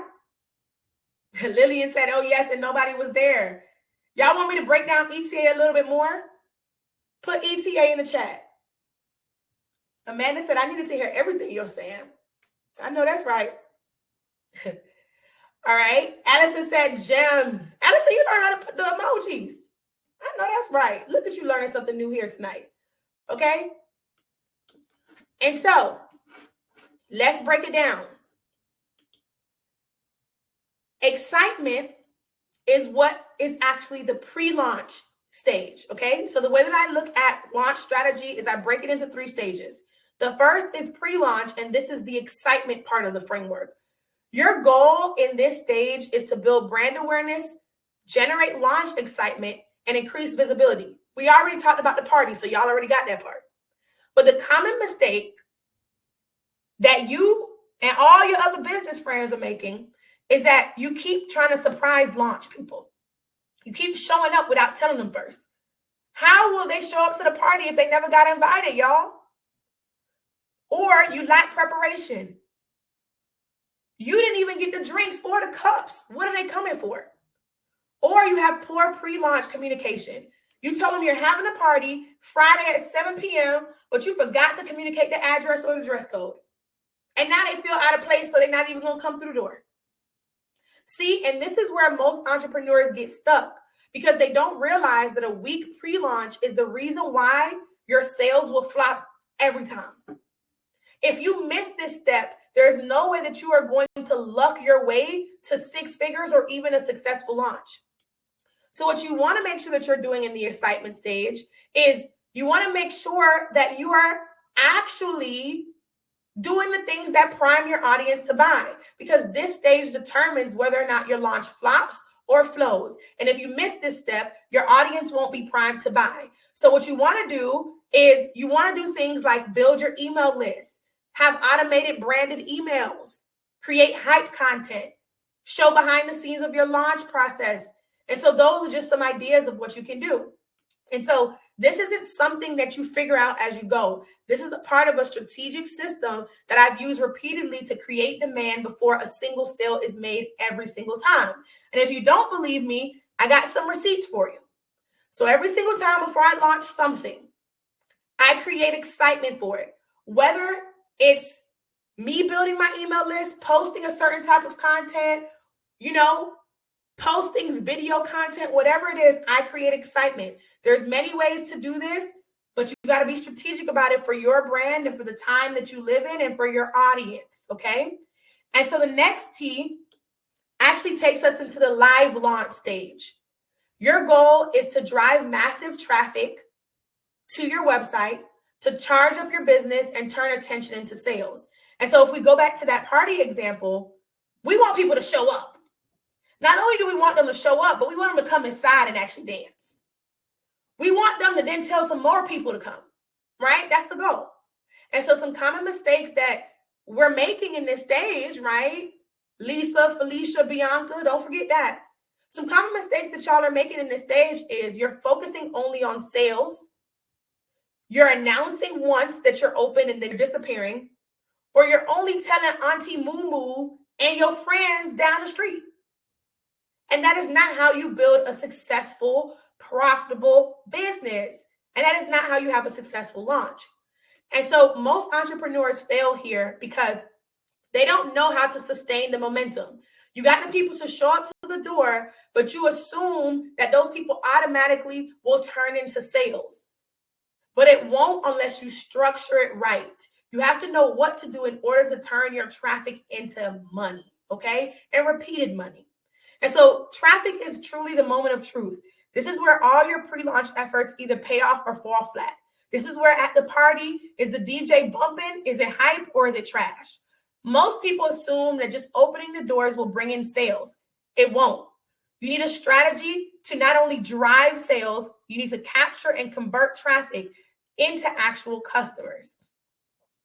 S1: Lillian said, oh, yes, and nobody was there. Y'all want me to break down ETA a little bit more? Put ETA in the chat. Amanda said, I needed to hear everything you're saying. I know that's right. All right. Allison said gems. Allison, you learned how to put the emojis. I know that's right. Look at you learning something new here tonight. Okay. And so let's break it down. Excitement is what is actually the pre-launch stage. Okay. So the way that I look at launch strategy is I break it into 3 stages. The first is pre-launch, and this is the excitement part of the framework. Your goal in this stage is to build brand awareness, generate launch excitement, and increase visibility. We already talked about the party, so y'all already got that part. But the common mistake that you and all your other business friends are making is that you keep trying to surprise launch people. You keep showing up without telling them first. How will they show up to the party if they never got invited, y'all? Or you lack preparation. You didn't even get the drinks or the cups. What are they coming for? Or you have poor pre-launch communication. You told them you're having a party Friday at 7 p.m., but you forgot to communicate the address or the dress code. And now they feel out of place, so they're not even going to come through the door. See, and this is where most entrepreneurs get stuck because they don't realize that a weak pre-launch is the reason why your sales will flop every time. If you miss this step, there's no way that you are going to luck your way to 6 figures or even a successful launch. So what you want to make sure that you're doing in the excitement stage is you want to make sure that you are actually doing the things that prime your audience to buy, because this stage determines whether or not your launch flops or flows. And if you miss this step, your audience won't be primed to buy. So what you want to do is you want to do things like build your email list, have automated branded emails, create hype content, show behind the scenes of your launch process. And so those are just some ideas of what you can do. And so this isn't something that you figure out as you go. This is a part of a strategic system that I've used repeatedly to create demand before a single sale is made every single time. And if you don't believe me, I got some receipts for you. So every single time before I launch something, I create excitement for it. Whether it's me building my email list, posting a certain type of content, postings, video content, whatever it is, I create excitement. There's many ways to do this, but you got to be strategic about it for your brand and for the time that you live in and for your audience, okay? And so the next T actually takes us into the live launch stage. Your goal is to drive massive traffic to your website to charge up your business and turn attention into sales. And so if we go back to that party example, we want people to show up. Not only do we want them to show up, but we want them to come inside and actually dance. We want them to then tell some more people to come, right? That's the goal. And so some common mistakes that we're making in this stage, right? Lisa, Felicia, Bianca, don't forget that. Some common mistakes that y'all are making in this stage is you're focusing only on sales. You're announcing once that you're open and then you're disappearing. Or you're only telling Auntie Moo Moo and your friends down the street. And that is not how you build a successful, profitable business. And that is not how you have a successful launch. And so most entrepreneurs fail here because they don't know how to sustain the momentum. You got the people to show up to the door, but you assume that those people automatically will turn into sales. But it won't unless you structure it right. You have to know what to do in order to turn your traffic into money, okay? And repeated money. And so traffic is truly the moment of truth. This is where all your pre-launch efforts either pay off or fall flat. This is where at the party, is the DJ bumping? Is it hype or is it trash? Most people assume that just opening the doors will bring in sales. It won't. You need a strategy to not only drive sales, you need to capture and convert traffic into actual customers.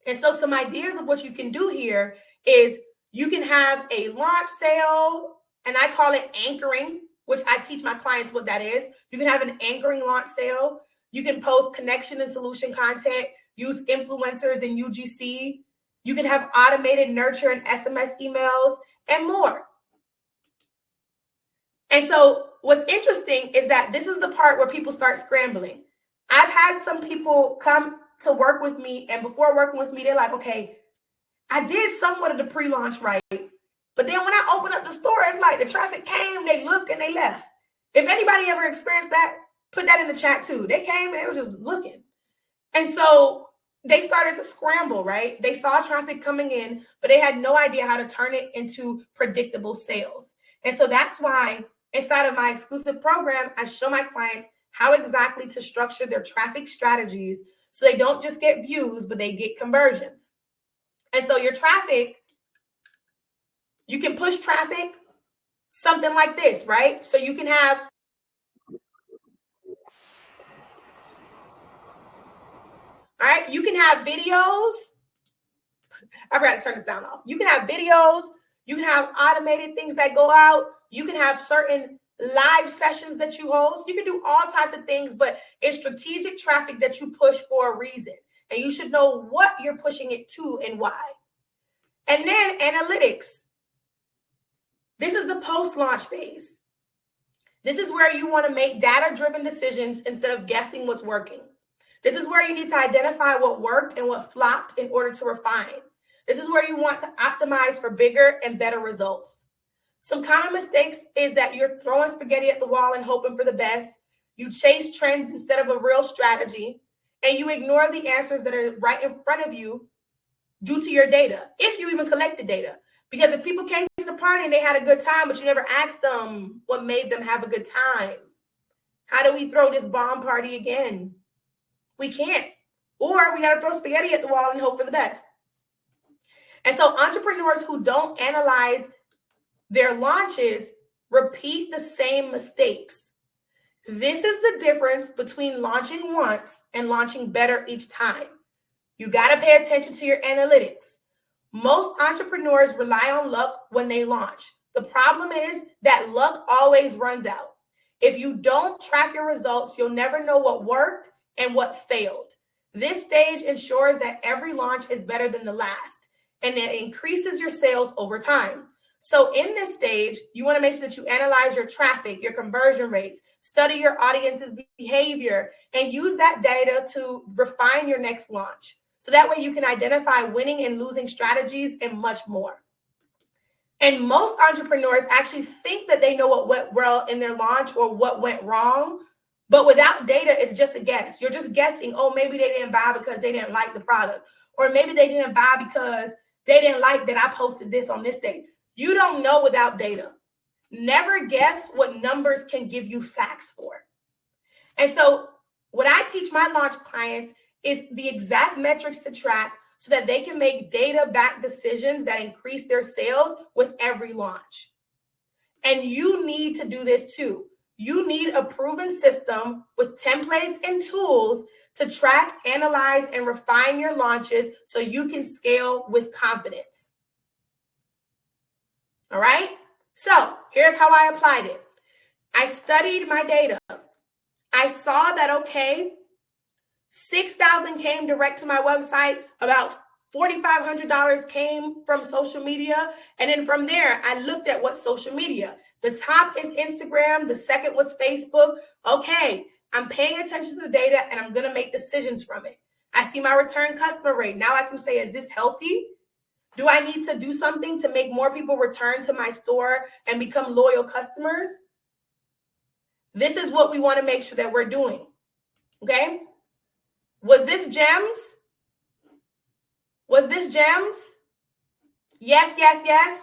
S1: And so some ideas of what you can do here is you can have a launch sale, and I call it anchoring, which I teach my clients what that is. You can have an anchoring launch sale. You can post connection and solution content, use influencers and UGC. You can have automated nurture and SMS emails and more. And so what's interesting is that this is the part where people start scrambling. I've had some people come to work with me, and before working with me, they're like, okay, I did somewhat of the pre-launch right, but then when I open up the store, it's like the traffic came, they looked, and they left. If anybody ever experienced that, put that in the chat too. They came and they were just looking. And so they started to scramble, right? They saw traffic coming in, but they had no idea how to turn it into predictable sales. And so that's why inside of my exclusive program, I show my clients how exactly to structure their traffic strategies so they don't just get views, but they get conversions. And so your traffic, you can push traffic something like this, right? So you can have, all right, you can have videos. I forgot to turn the sound off. You can have videos. You can have automated things that go out. You can have certain live sessions that you host. You can do all types of things, but it's strategic traffic that you push for a reason. And you should know what you're pushing it to and why. And then analytics. This is the post-launch phase. This is where you want to make data-driven decisions instead of guessing what's working. This is where you need to identify what worked and what flopped in order to refine. This is where you want to optimize for bigger and better results. Some common mistakes is that you're throwing spaghetti at the wall and hoping for the best. You chase trends instead of a real strategy, and you ignore the answers that are right in front of you due to your data, if you even collect the data. Because if people came to the party and they had a good time, but you never asked them what made them have a good time, how do we throw this bomb party again? We can't. Or we got to throw spaghetti at the wall and hope for the best. And so entrepreneurs who don't analyze their launches repeat the same mistakes. This is the difference between launching once and launching better each time. You got to pay attention to your analytics. Most entrepreneurs rely on luck when they launch. The problem is that luck always runs out. If you don't track your results, you'll never know what worked and what failed. This stage ensures that every launch is better than the last, and it increases your sales over time. So in this stage, you want to make sure that you analyze your traffic, your conversion rates, study your audience's behavior, and use that data to refine your next launch. So that way you can identify winning and losing strategies and much more. And most entrepreneurs actually think that they know what went well in their launch or what went wrong, but without data, it's just a guess. You're just guessing, oh, maybe they didn't buy because they didn't like the product, or maybe they didn't buy because they didn't like that I posted this on this date. You don't know without data. Never guess what numbers can give you facts for. And so what I teach my launch clients is the exact metrics to track so that they can make data-backed decisions that increase their sales with every launch. And you need to do this too. You need a proven system with templates and tools to track, analyze, and refine your launches so you can scale with confidence. All right? So here's how I applied it. I studied my data. I saw that, okay, 6,000 came direct to my website, about $4,500 came from social media. And then from there, I looked at what social media. The top is Instagram. The second was Facebook. Okay, I'm paying attention to the data and I'm going to make decisions from it. I see my return customer rate. Now I can say, is this healthy? Do I need to do something to make more people return to my store and become loyal customers? This is what we want to make sure that we're doing. Okay? Was this gems? Was this gems? Yes, yes, yes.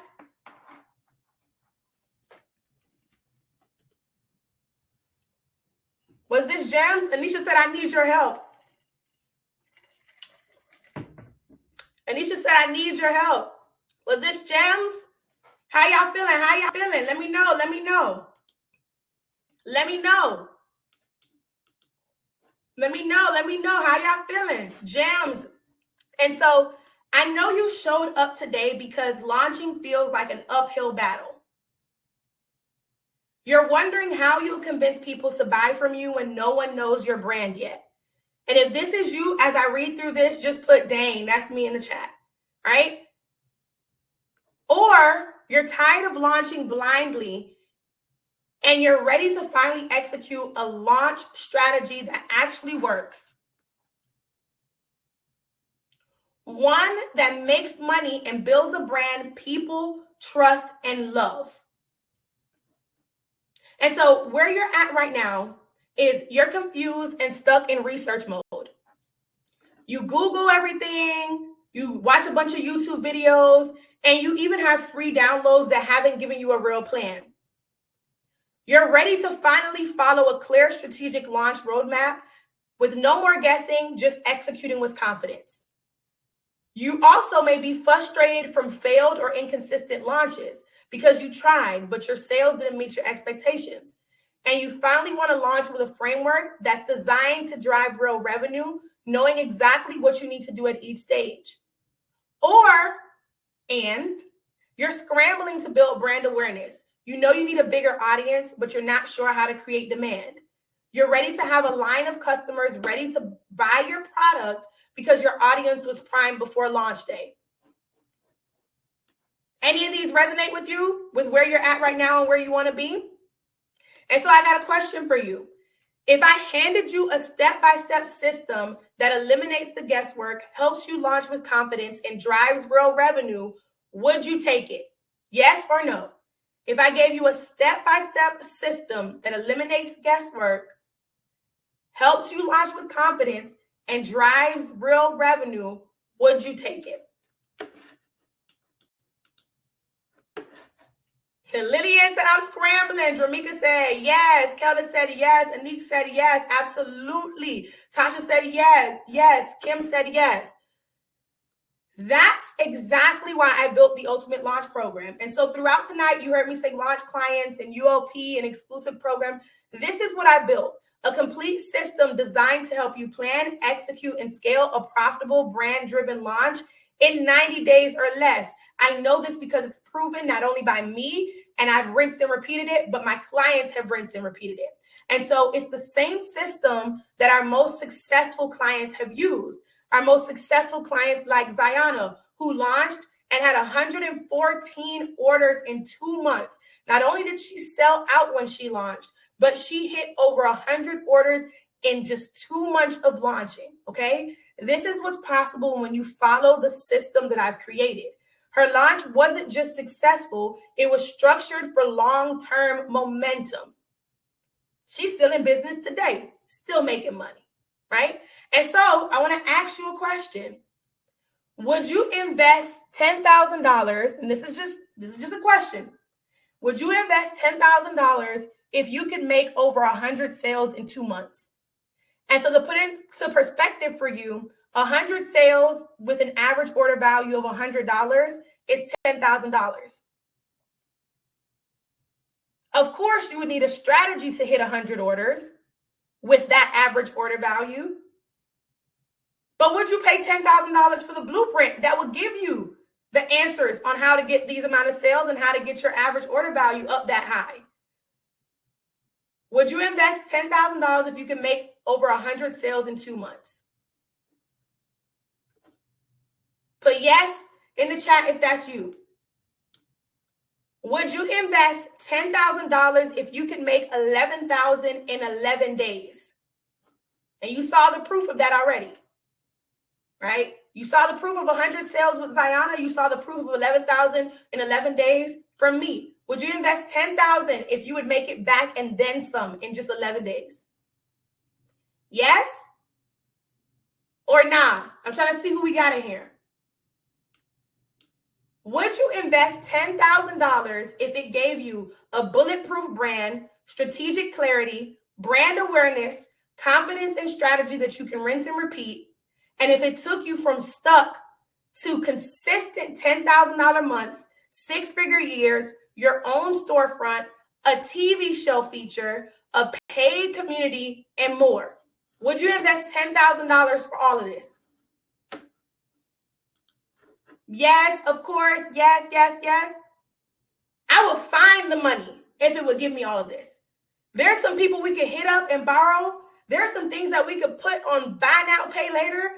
S1: Was this gems? Anisha said, I need your help. Anisha said, I need your help. Was this gems? How y'all feeling? How y'all feeling? Let me know. Let me know. Let me know. Let me know. Let me know how y'all feeling. Gems. And so I know you showed up today because launching feels like an uphill battle. You're wondering how you convince people to buy from you when no one knows your brand yet. And if this is you, as I read through this, just put, dang, that's me in the chat, right? Or you're tired of launching blindly and you're ready to finally execute a launch strategy that actually works. One that makes money and builds a brand people trust and love. And so where you're at right now is you're confused and stuck in research mode. You Google everything, you watch a bunch of YouTube videos, and you even have free downloads that haven't given you a real plan. You're ready to finally follow a clear strategic launch roadmap with no more guessing, just executing with confidence. You also may be frustrated from failed or inconsistent launches because you tried, but your sales didn't meet your expectations. And you finally want to launch with a framework that's designed to drive real revenue, knowing exactly what you need to do at each stage. And you're scrambling to build brand awareness. You know you need a bigger audience, but you're not sure how to create demand. You're ready to have a line of customers ready to buy your product because your audience was primed before launch day. Any of these resonate with you, with where you're at right now and where you want to be? And so I got a question for you. If I handed you a step-by-step system that eliminates the guesswork, helps you launch with confidence, and drives real revenue, would you take it? Yes or no? If I gave you a step-by-step system that eliminates guesswork, helps you launch with confidence, and drives real revenue, would you take it? Lydia said, I'm scrambling. Dramika said, yes. Kelda said, yes. Anik said, yes. Absolutely. Tasha said, yes. Yes. Kim said, yes. That's exactly why I built the Ultimate Launch Program. And so throughout tonight, you heard me say launch clients and ULP and exclusive program. This is what I built. A complete system designed to help you plan, execute, and scale a profitable brand-driven launch in 90 days or less. I know this because it's proven not only by me, and I've rinsed and repeated it, but my clients have rinsed and repeated it. And so it's the same system that our most successful clients have used. Our most successful clients like Ziana, who launched and had 114 orders in 2 months. Not only did she sell out when she launched, but she hit over 100 orders in just 2 months of launching, okay? This is what's possible when you follow the system that I've created. Her launch wasn't just successful, it was structured for long-term momentum. She's still in business today, still making money, right? And so I want to ask you a question. Would you invest $10,000? And this is just a question. Would you invest $10,000 if you could make over 100 sales in 2 months? And so to put into perspective for you, 100 sales with an average order value of $100 is $10,000. Of course, you would need a strategy to hit 100 orders with that average order value. But would you pay $10,000 for the blueprint that would give you the answers on how to get these amount of sales and how to get your average order value up that high? Would you invest $10,000 if you can make over 100 sales in 2 months? Put yes in the chat if that's you. Would you invest $10,000 if you can make $11,000 in 11 days? And you saw the proof of that already, right? You saw the proof of 100 sales with Ziana. You saw the proof of 11,000 in 11 days from me. Would you invest $10,000 if you would make it back and then some in just 11 days? Yes or nah? I'm trying to see who we got in here. Would you invest $10,000 if it gave you a bulletproof brand, strategic clarity, brand awareness, confidence and strategy that you can rinse and repeat, and if it took you from stuck to consistent $10,000 months, 6-figure years, your own storefront, a TV show feature, a paid community, and more? Would you invest $10,000 for all of this? Yes, of course. Yes, yes, yes. I will find the money if it would give me all of this. There's some people we could hit up and borrow. There's some things that we could put on buy now, pay later.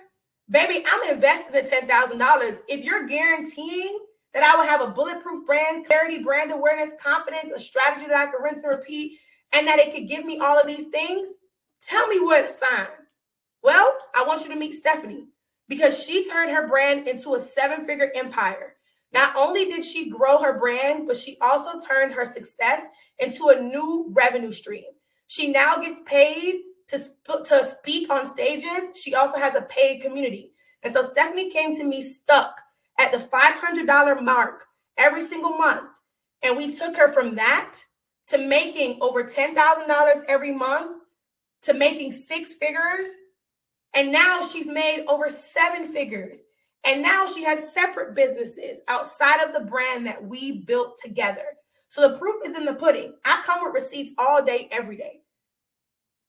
S1: Baby, I'm investing the $10,000. If you're guaranteeing that I will have a bulletproof brand, clarity, brand awareness, confidence, a strategy that I can rinse and repeat, and that it could give me all of these things, tell me where to sign. Well, I want you to meet Stephanie, because she turned her brand into a 7-figure empire. Not only did she grow her brand, but she also turned her success into a new revenue stream. She now gets paid to speak on stages. She also has a paid community. And so Stephanie came to me stuck at the $500 mark every single month. And we took her from that to making over $10,000 every month to making 6 figures. And now she's made over 7 figures. And now she has separate businesses outside of the brand that we built together. So the proof is in the pudding. I come with receipts all day, every day.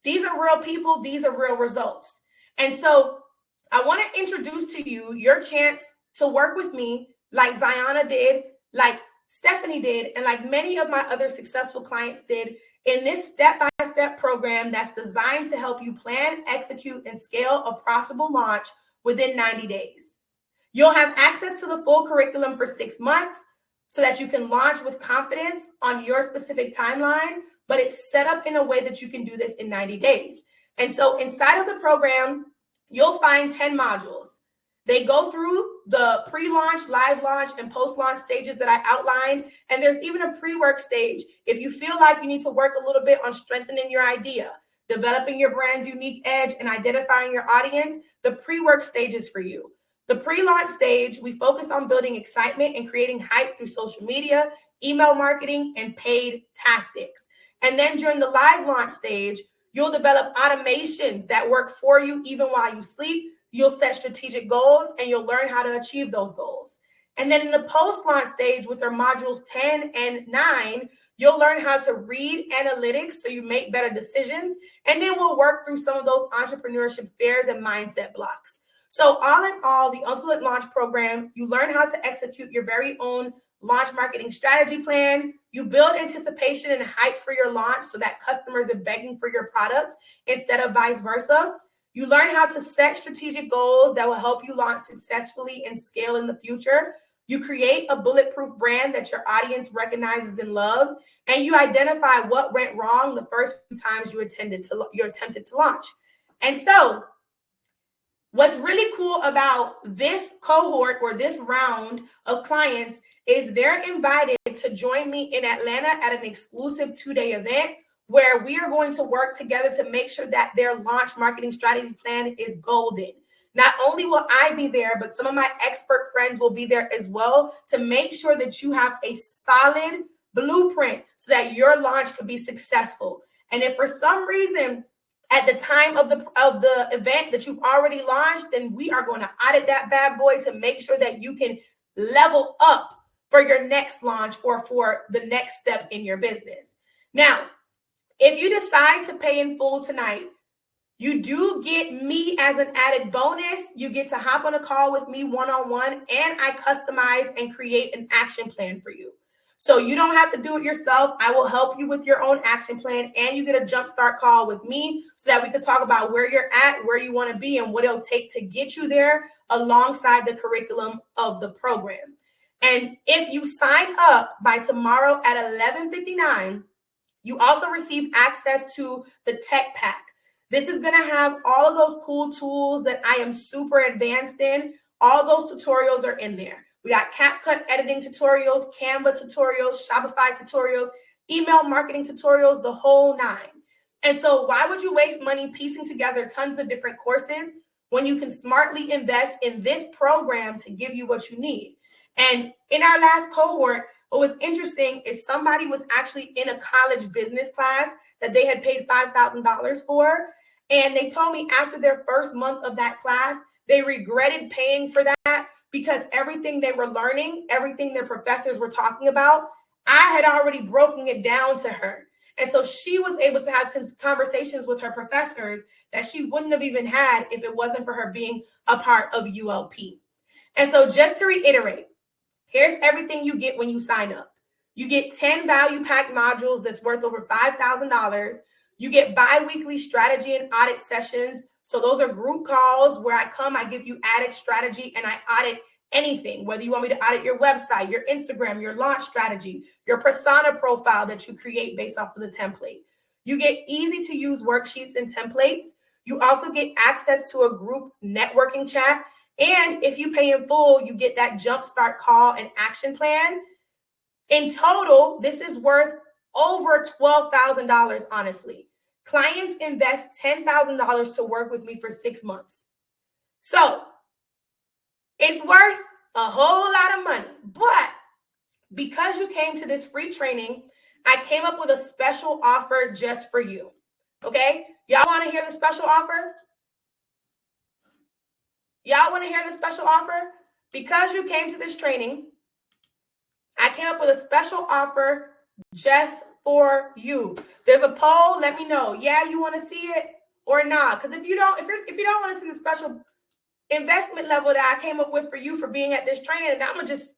S1: These are real people. These are real results. And so I want to introduce to you your chance to work with me like Ziana did, like Stephanie did, and like many of my other successful clients did in this step-by-step program that's designed to help you plan, execute, and scale a profitable launch within 90 days. You'll have access to the full curriculum for 6 months so that you can launch with confidence on your specific timeline, but it's set up in a way that you can do this in 90 days. And so inside of the program, you'll find 10 modules. They go through the pre-launch, live launch, and post-launch stages that I outlined. And there's even a pre-work stage. If you feel like you need to work a little bit on strengthening your idea, developing your brand's unique edge, and identifying your audience, the pre-work stage is for you. The pre-launch stage, we focus on building excitement and creating hype through social media, email marketing, and paid tactics. And then during the live launch stage, you'll develop automations that work for you even while you sleep. You'll set strategic goals and you'll learn how to achieve those goals. And then in the post-launch stage with our modules 10 and 9, you'll learn how to read analytics so you make better decisions. And then we'll work through some of those entrepreneurship fears and mindset blocks. So all in all, the Ultimate Launch Program, you learn how to execute your very own launch marketing strategy plan. You build anticipation and hype for your launch so that customers are begging for your products instead of vice versa. You learn how to set strategic goals that will help you launch successfully and scale in the future. You create a bulletproof brand that your audience recognizes and loves, and you identify what went wrong the first few times you attempted to launch. And so what's really cool about this cohort or this round of clients is they're invited to join me in Atlanta at an exclusive 2-day event where we are going to work together to make sure that their launch marketing strategy plan is golden. Not only will I be there, but some of my expert friends will be there as well to make sure that you have a solid blueprint so that your launch could be successful. And if for some reason, at the time of the event that you've already launched, then we are going to audit that bad boy to make sure that you can level up for your next launch or for the next step in your business. Now, if you decide to pay in full tonight, you do get me as an added bonus. You get to hop on a call with me one-on-one, and I customize and create an action plan for you. So you don't have to do it yourself. I will help you with your own action plan, and you get a jumpstart call with me so that we can talk about where you're at, where you want to be, and what it'll take to get you there alongside the curriculum of the program. And if you sign up by tomorrow at 11:59, you also receive access to the tech pack. This is going to have all of those cool tools that I am super advanced in. All those tutorials are in there. We got CapCut editing tutorials, Canva tutorials, Shopify tutorials, email marketing tutorials, the whole nine. And so why would you waste money piecing together tons of different courses when you can smartly invest in this program to give you what you need? And in our last cohort, what was interesting is somebody was actually in a college business class that they had paid $5,000 for. And they told me after their first month of that class, they regretted paying for that because everything they were learning, everything their professors were talking about, I had already broken it down to her. And so she was able to have conversations with her professors that she wouldn't have even had if it wasn't for her being a part of ULP. And so just to reiterate, here's everything you get when you sign up. You get 10 value-packed modules that's worth over $5,000. You get bi-weekly strategy and audit sessions. So those are group calls where I give you added strategy, and I audit anything, whether you want me to audit your website, your Instagram, your launch strategy, your persona profile that you create based off of the template. You get easy-to-use worksheets and templates. You also get access to a group networking chat. And if you pay in full, you get that jumpstart call and action plan. In total, this is worth over $12,000, honestly. Clients invest $10,000 to work with me for 6 months. So it's worth a whole lot of money. But because you came to this free training, I came up with a special offer just for you. Okay? Y'all want to hear the special offer? Y'all want to hear the special offer? Because you came to this training, I came up with a special offer just for you. There's a poll. Let me know. Yeah, you want to see it or not? Because if you don't want to see the special investment level that I came up with for you for being at this training, and I'm gonna just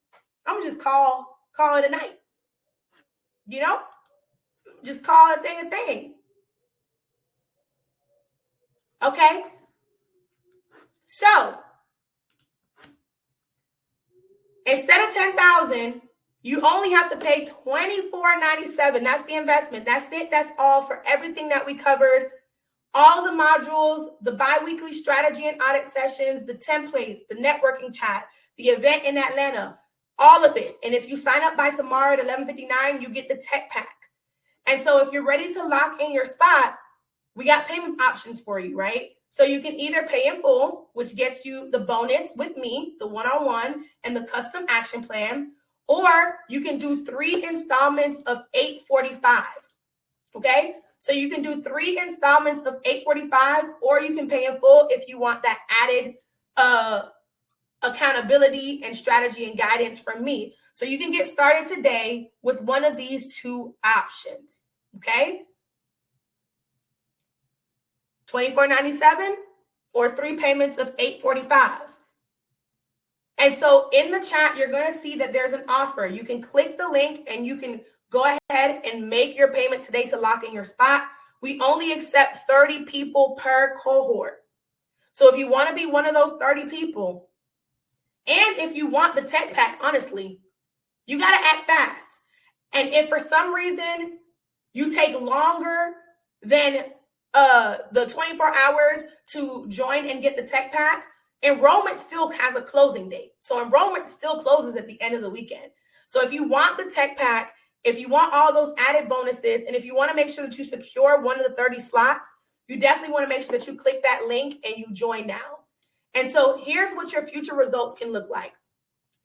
S1: call it a night. You know, just call a thing a thing. Okay. So instead of $10,000, you only have to pay $24.97. That's the investment. That's it. That's all for everything that we covered. All the modules, the bi-weekly strategy and audit sessions, the templates, the networking chat, the event in Atlanta, all of it. And if you sign up by tomorrow at 11:59, you get the tech pack. And so if you're ready to lock in your spot, we got payment options for you, right? So you can either pay in full, which gets you the bonus with me, the one-on-one and the custom action plan, or you can do 3 installments of $845. Okay? So you can do 3 installments of $845, or you can pay in full if you want that added accountability and strategy and guidance from me. So you can get started today with one of these 2 options. Okay? $24.97 or 3 payments of $845. And so in the chat, you're going to see that there's an offer. You can click the link and you can go ahead and make your payment today to lock in your spot. We only accept 30 people per cohort. So if you want to be one of those 30 people, and if you want the tech pack, honestly, you got to act fast. And if for some reason you take longer than the 24 hours to join and get the tech pack, enrollment still has a closing date. So enrollment still closes at the end of the weekend. So if you want the tech pack, if you want all those added bonuses, and if you want to make sure that you secure one of the 30 slots, you definitely want to make sure that you click that link and you join now. And so here's what your future results can look like.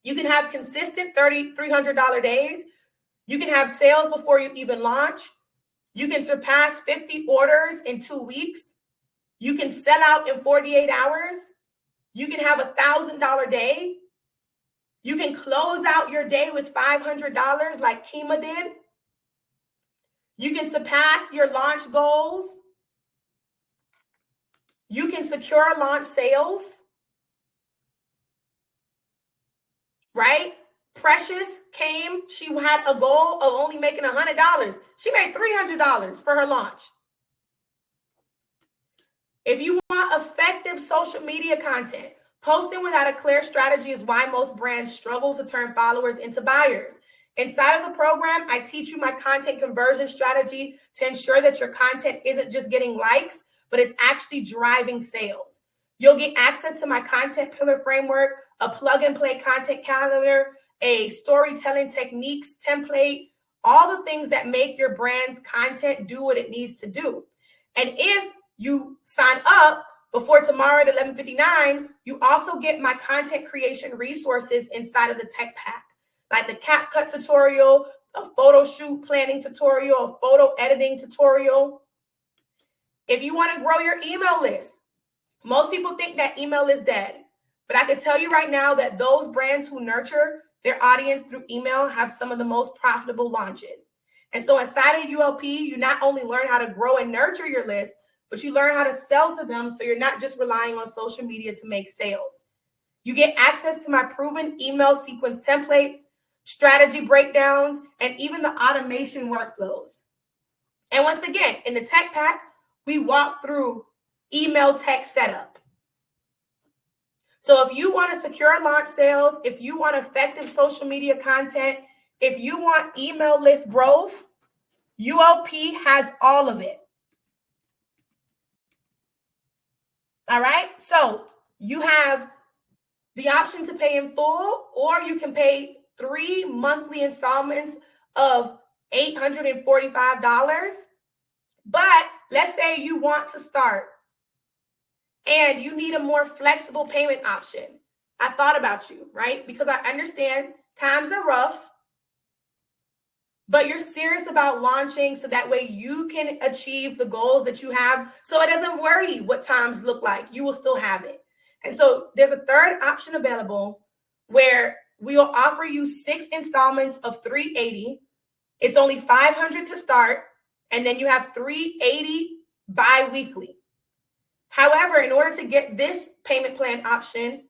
S1: You can have consistent $300 days. You can have sales before you even launch. You can surpass 50 orders in 2 weeks. You can sell out in 48 hours. You can have $1,000 day. You can close out your day with $500 like Kima did. You can surpass your launch goals. You can secure launch sales. Right? Precious came. She had a goal of only making $100. She made $300 for her launch. If you want effective social media content, posting without a clear strategy is why most brands struggle to turn followers into buyers. Inside of the program, I teach you my content conversion strategy to ensure that your content isn't just getting likes, but it's actually driving sales. You'll get access to my content pillar framework, a plug and play content calendar, a storytelling techniques template, all the things that make your brand's content do what it needs to do. And if you sign up before tomorrow at 11:59, you also get my content creation resources inside of the tech pack, like the CapCut tutorial, a photo shoot planning tutorial, a photo editing tutorial. If you want to grow your email list, most people think that email is dead, but I can tell you right now that those brands who nurture their audience through email have some of the most profitable launches. And so inside of ULP, you not only learn how to grow and nurture your list, but you learn how to sell to them so you're not just relying on social media to make sales. You get access to my proven email sequence templates, strategy breakdowns, and even the automation workflows. And once again, in the tech pack, we walk through email tech setup. So if you want to secure launch sales, if you want effective social media content, if you want email list growth, ULP has all of it. All right. So you have the option to pay in full, or you can pay 3 monthly installments of $845. But let's say you want to start and you need a more flexible payment option. I thought about you, right? Because I understand times are rough, but you're serious about launching so that way you can achieve the goals that you have. So it doesn't worry what times look like. You will still have it. And so there's a third option available where we will offer you 6 installments of $380. It's only $500 to start, and then you have $380 bi-weekly. However, in order to get this payment plan option,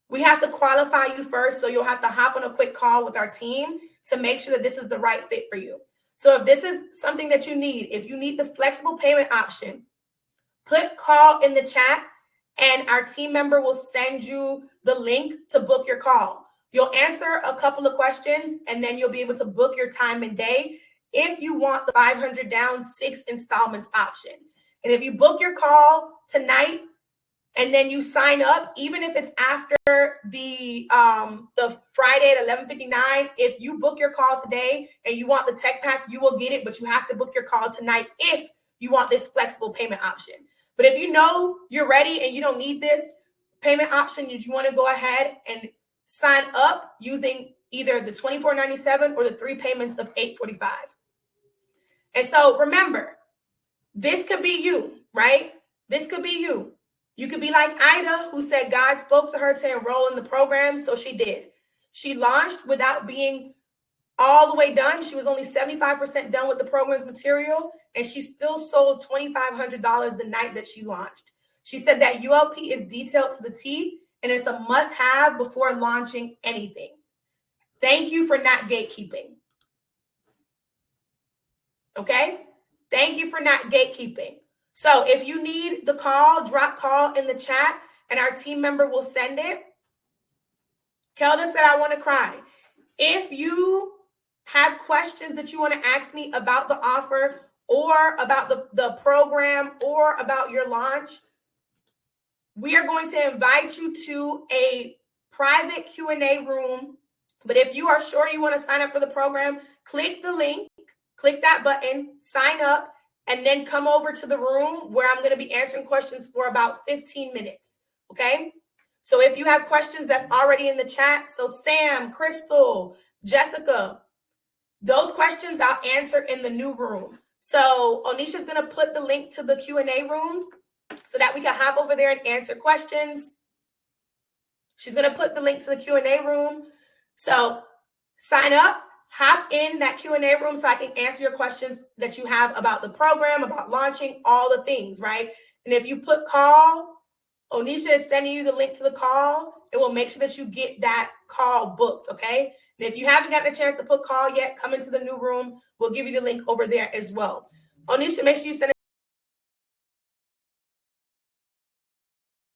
S1: we have to qualify you first. So you'll have to hop on a quick call with our team to make sure that this is the right fit for you. So if this is something that you need, if you need the flexible payment option, put call in the chat and our team member will send you the link to book your call. You'll answer a couple of questions and then you'll be able to book your time and day if you want the $500 down 6 installments option. And if you book your call tonight and then you sign up, even if it's after the Friday at 11:59, if you book your call today and you want the tech pack, you will get it, but you have to book your call tonight if you want this flexible payment option. But if you know you're ready and you don't need this payment option, you want to go ahead and sign up using either the $24.97 or the 3 payments of $845. And so remember, this could be you, right? This could be you. You could be like Ida, who said God spoke to her to enroll in the program, so she did. She launched without being all the way done. She was only 75% done with the program's material, and she still sold $2,500 the night that she launched. She said that ULP is detailed to the T, and it's a must-have before launching anything. Thank you for not gatekeeping. Okay? Thank you for not gatekeeping. So if you need the call, drop call in the chat and our team member will send it. Kelda said, I want to cry. If you have questions that you want to ask me about the offer or about the program or about your launch, we are going to invite you to a private Q&A room. But if you are sure you want to sign up for the program, click the link, click that button, sign up, and then come over to the room where I'm going to be answering questions for about 15 minutes, okay? So if you have questions that's already in the chat, so Sam, Crystal, Jessica, those questions I'll answer in the new room. So Onisha's going to put the link to the Q&A room so that we can hop over there and answer questions. She's going to put the link to the Q&A room. So sign up, hop in that Q&A room so I can answer your questions that you have about the program, about launching, all the things, right? And if you put call, Onisha is sending you the link to the call. It will make sure that you get that call booked, okay? And if you haven't gotten a chance to put call yet, come into the new room. We'll give you the link over there as well. Onisha, make sure you send it.